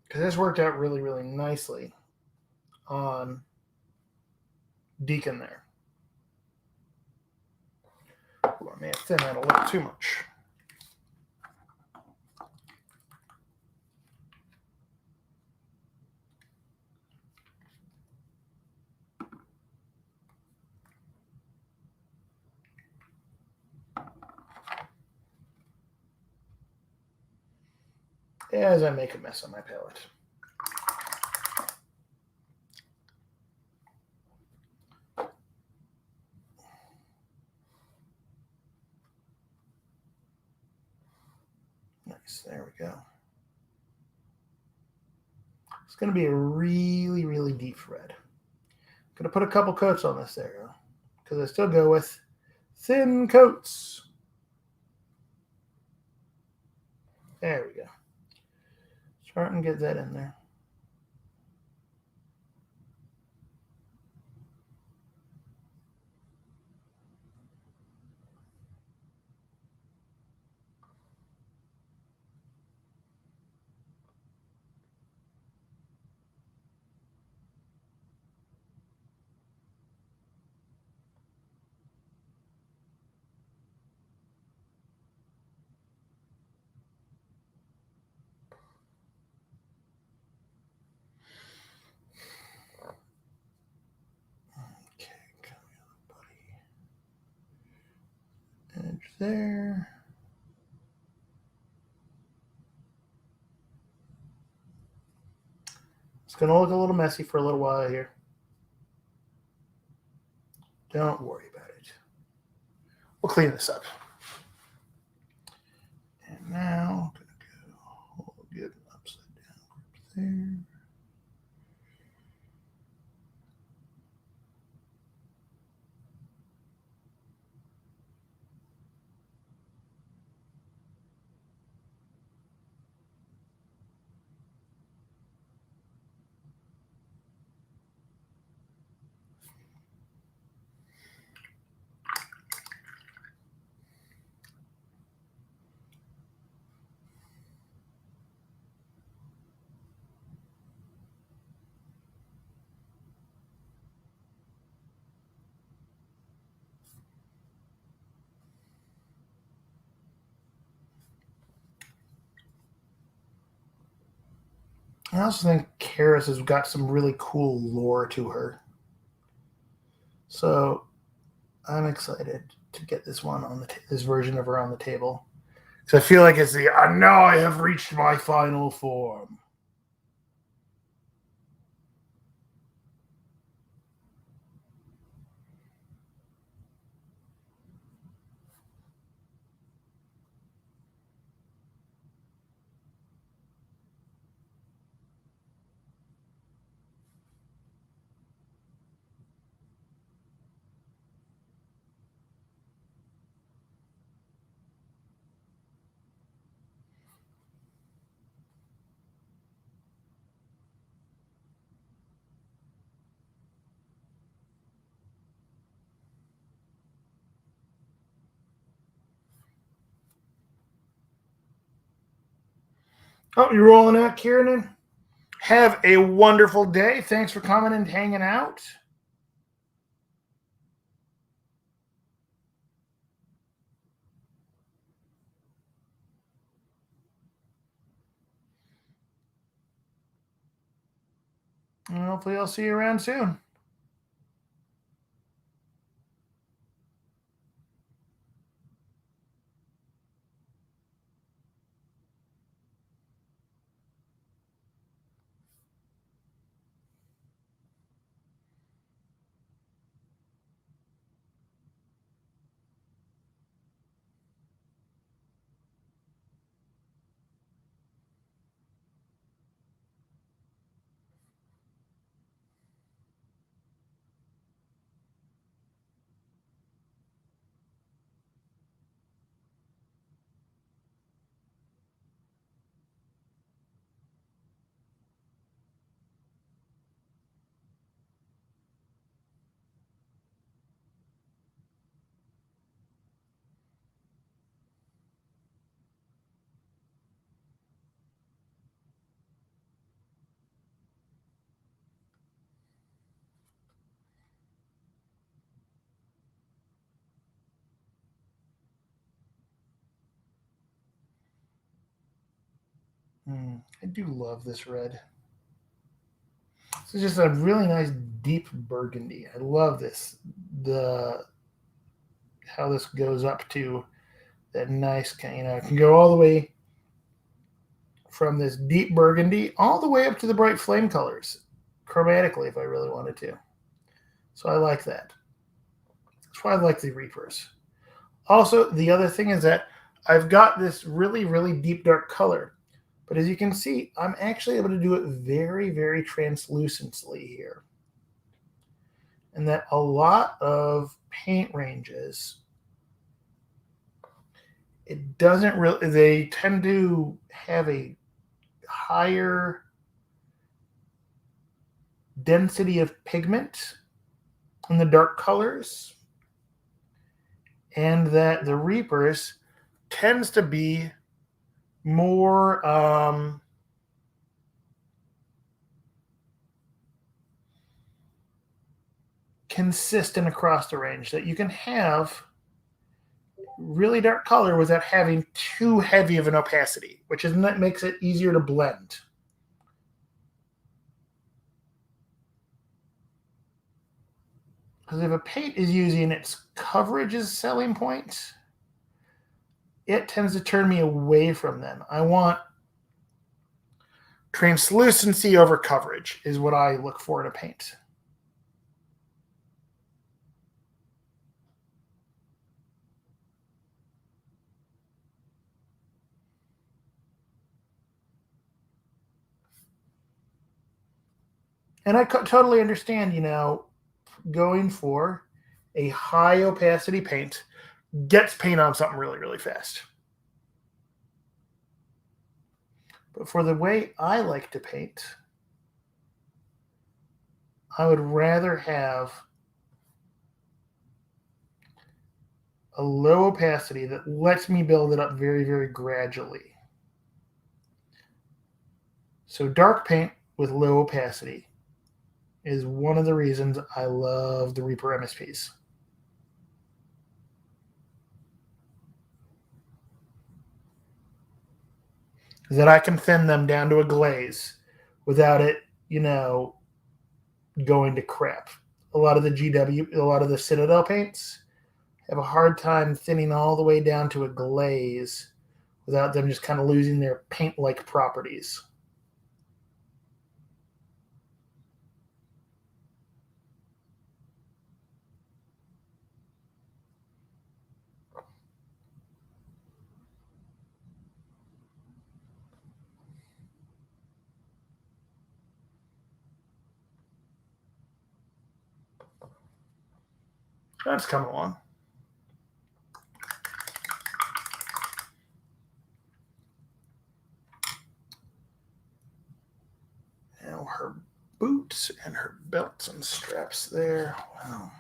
Because this worked out really, really nicely on Deacon there. Ooh, I may have thinned that a little too much. As I make a mess on my palette. Nice, there we go. It's going to be a really, really deep red. I'm going to put a couple coats on this there, because I still go with thin coats. There we go. Starting to get that in there. Edge there. It's going to look a little messy for a little while here. Don't worry about it. We'll clean this up. And now I'm going to go get an upside down group there. I also think Karis has got some really cool lore to her. So I'm excited to get this one on this version of her on the table. Because I feel like it's the, now I have reached my final form. Oh, you're rolling out, Kieran? Have a wonderful day. Thanks for coming and hanging out. And hopefully I'll see you around soon. I do love this red. This is just a really nice deep burgundy. I love this. The how this goes up to that nice kind. It can go all the way from this deep burgundy all the way up to the bright flame colors, chromatically, if I really wanted to. So I like that. That's why I like the Reapers. Also, the other thing is that I've got this really, really deep dark color. But as you can see, I'm actually able to do it very, very translucently here. And that a lot of paint ranges, it doesn't really, they tend to have a higher density of pigment in the dark colors, and that the Reapers tends to be more consistent across the range, that you can have really dark color without having too heavy of an opacity, which is that makes it easier to blend. Because if a paint is using its coverage as a selling point, it tends to turn me away from them. I want translucency over coverage is what I look for in a paint. And I totally understand, going for a high opacity paint gets paint on something really, really fast. But for the way I like to paint, I would rather have a low opacity that lets me build it up very, very gradually. So dark paint with low opacity is one of the reasons I love the Reaper MSPs. Is that I can thin them down to a glaze without it, going to crap. A lot of the Citadel paints have a hard time thinning all the way down to a glaze without them just kind of losing their paint-like properties. That's coming along. Now her boots and her belts and straps there. Wow.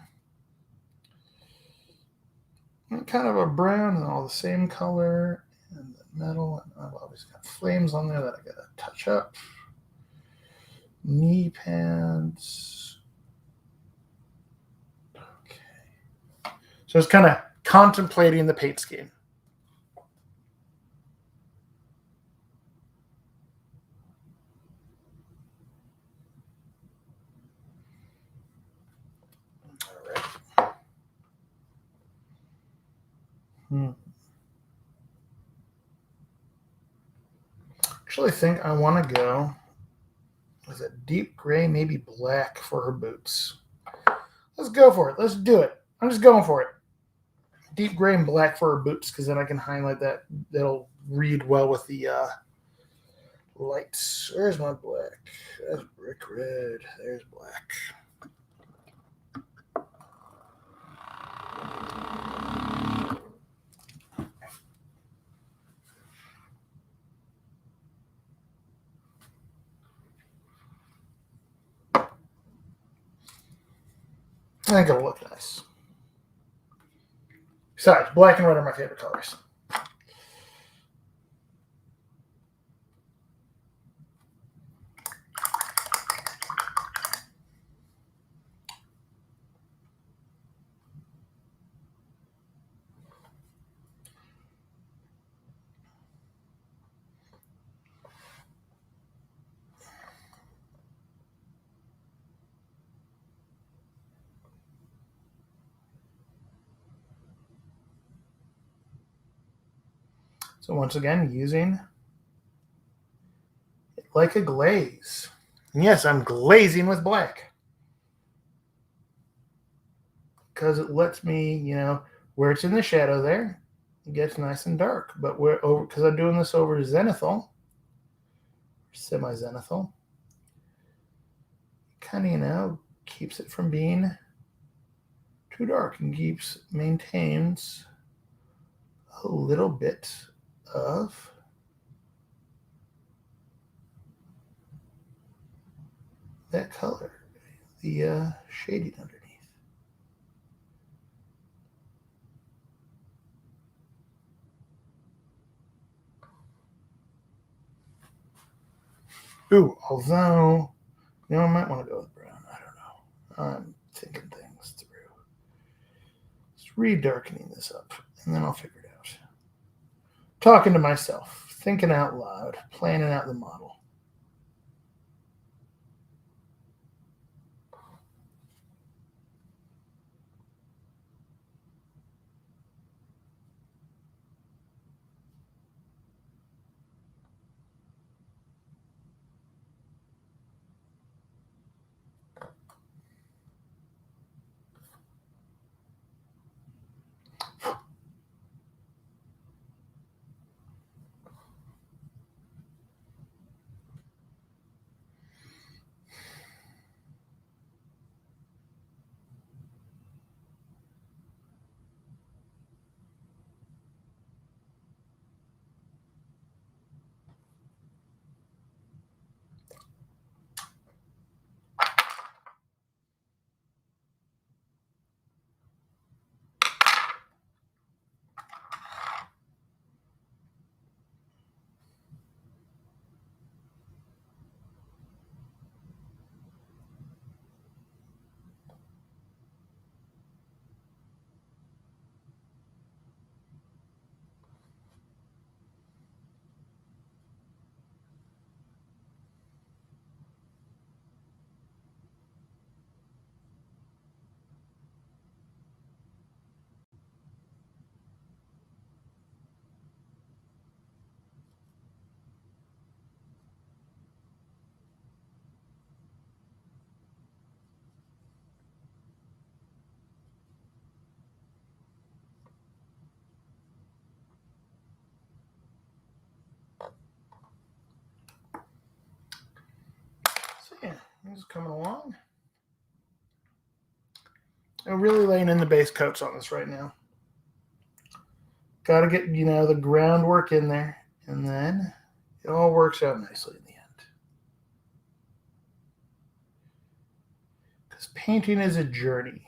And kind of a brown and all the same color. And the metal. And I've always got flames on there that I gotta touch up. Knee pads. Okay. So it's kind of contemplating the paint scheme. Actually, I think I want to go with a deep gray, maybe black for her boots. Let's go for it. Let's do it. I'm just going for it. Deep gray and black for her boots, because then I can highlight that. That'll read well with the lights. Where's my black? That's brick red. There's black. I think it'll look nice. Besides, black and red are my favorite colors. So once again, using it like a glaze. And yes, I'm glazing with black. Because it lets me, where it's in the shadow there, it gets nice and dark. But because I'm doing this over zenithal, semi-zenithal, kind of, keeps it from being too dark and maintains a little bit of that color, the shading underneath. Ooh, although, I might want to go with brown. I don't know. I'm thinking things through. Just redarkening this up, and then I'll figure it out. Talking to myself, thinking out loud, planning out the model. So yeah, this is coming along. I'm really laying in the base coats on this right now. Got to get, the groundwork in there, and then it all works out nicely in the end. Because painting is a journey,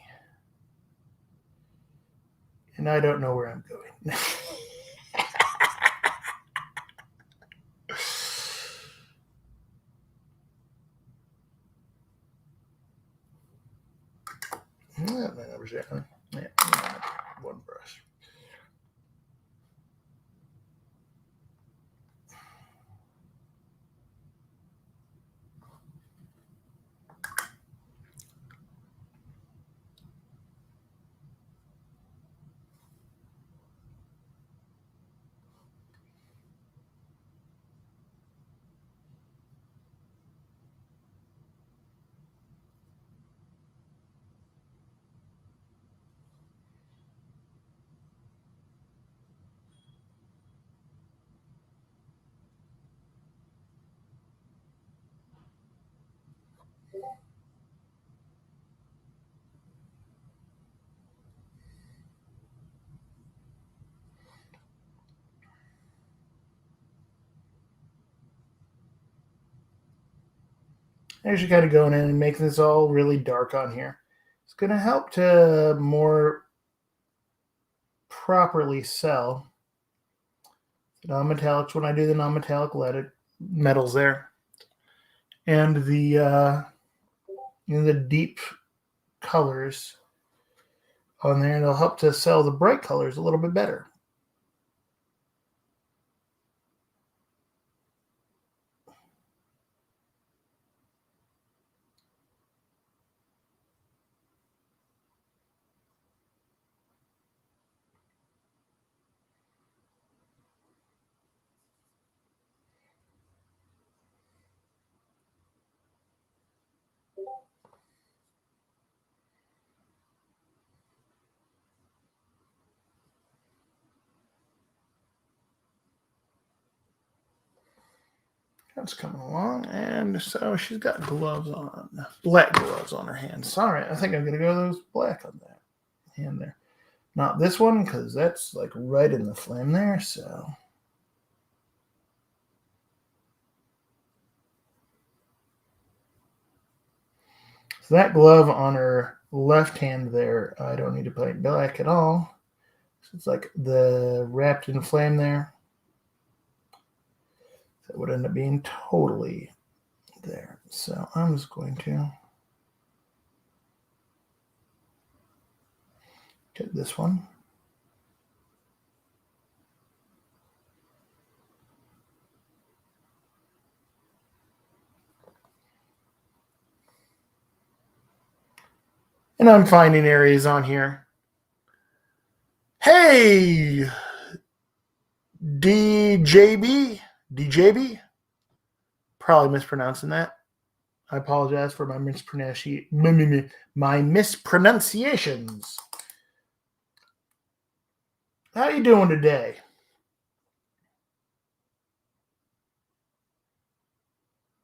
and I don't know where I'm going. Yeah, one brush. As you kind of going in and making this all really dark on here. It's going to help to more properly sell the non-metallics when I do the non-metallic metals there. And the the deep colors on there, and it'll help to sell the bright colors a little bit better. That's coming along, and so she's got gloves on, black gloves on her hands. Sorry, I think I'm going to go those black on that hand there. Not this one, because that's like right in the flame there, so. So that glove on her left hand there, I don't need to paint black at all. So it's like the wrapped in flame there. That would end up being totally there. So I'm just going to get this one. And I'm finding areas on here. Hey, DJB, probably mispronouncing that. I apologize for my mispronunciations. How you doing today?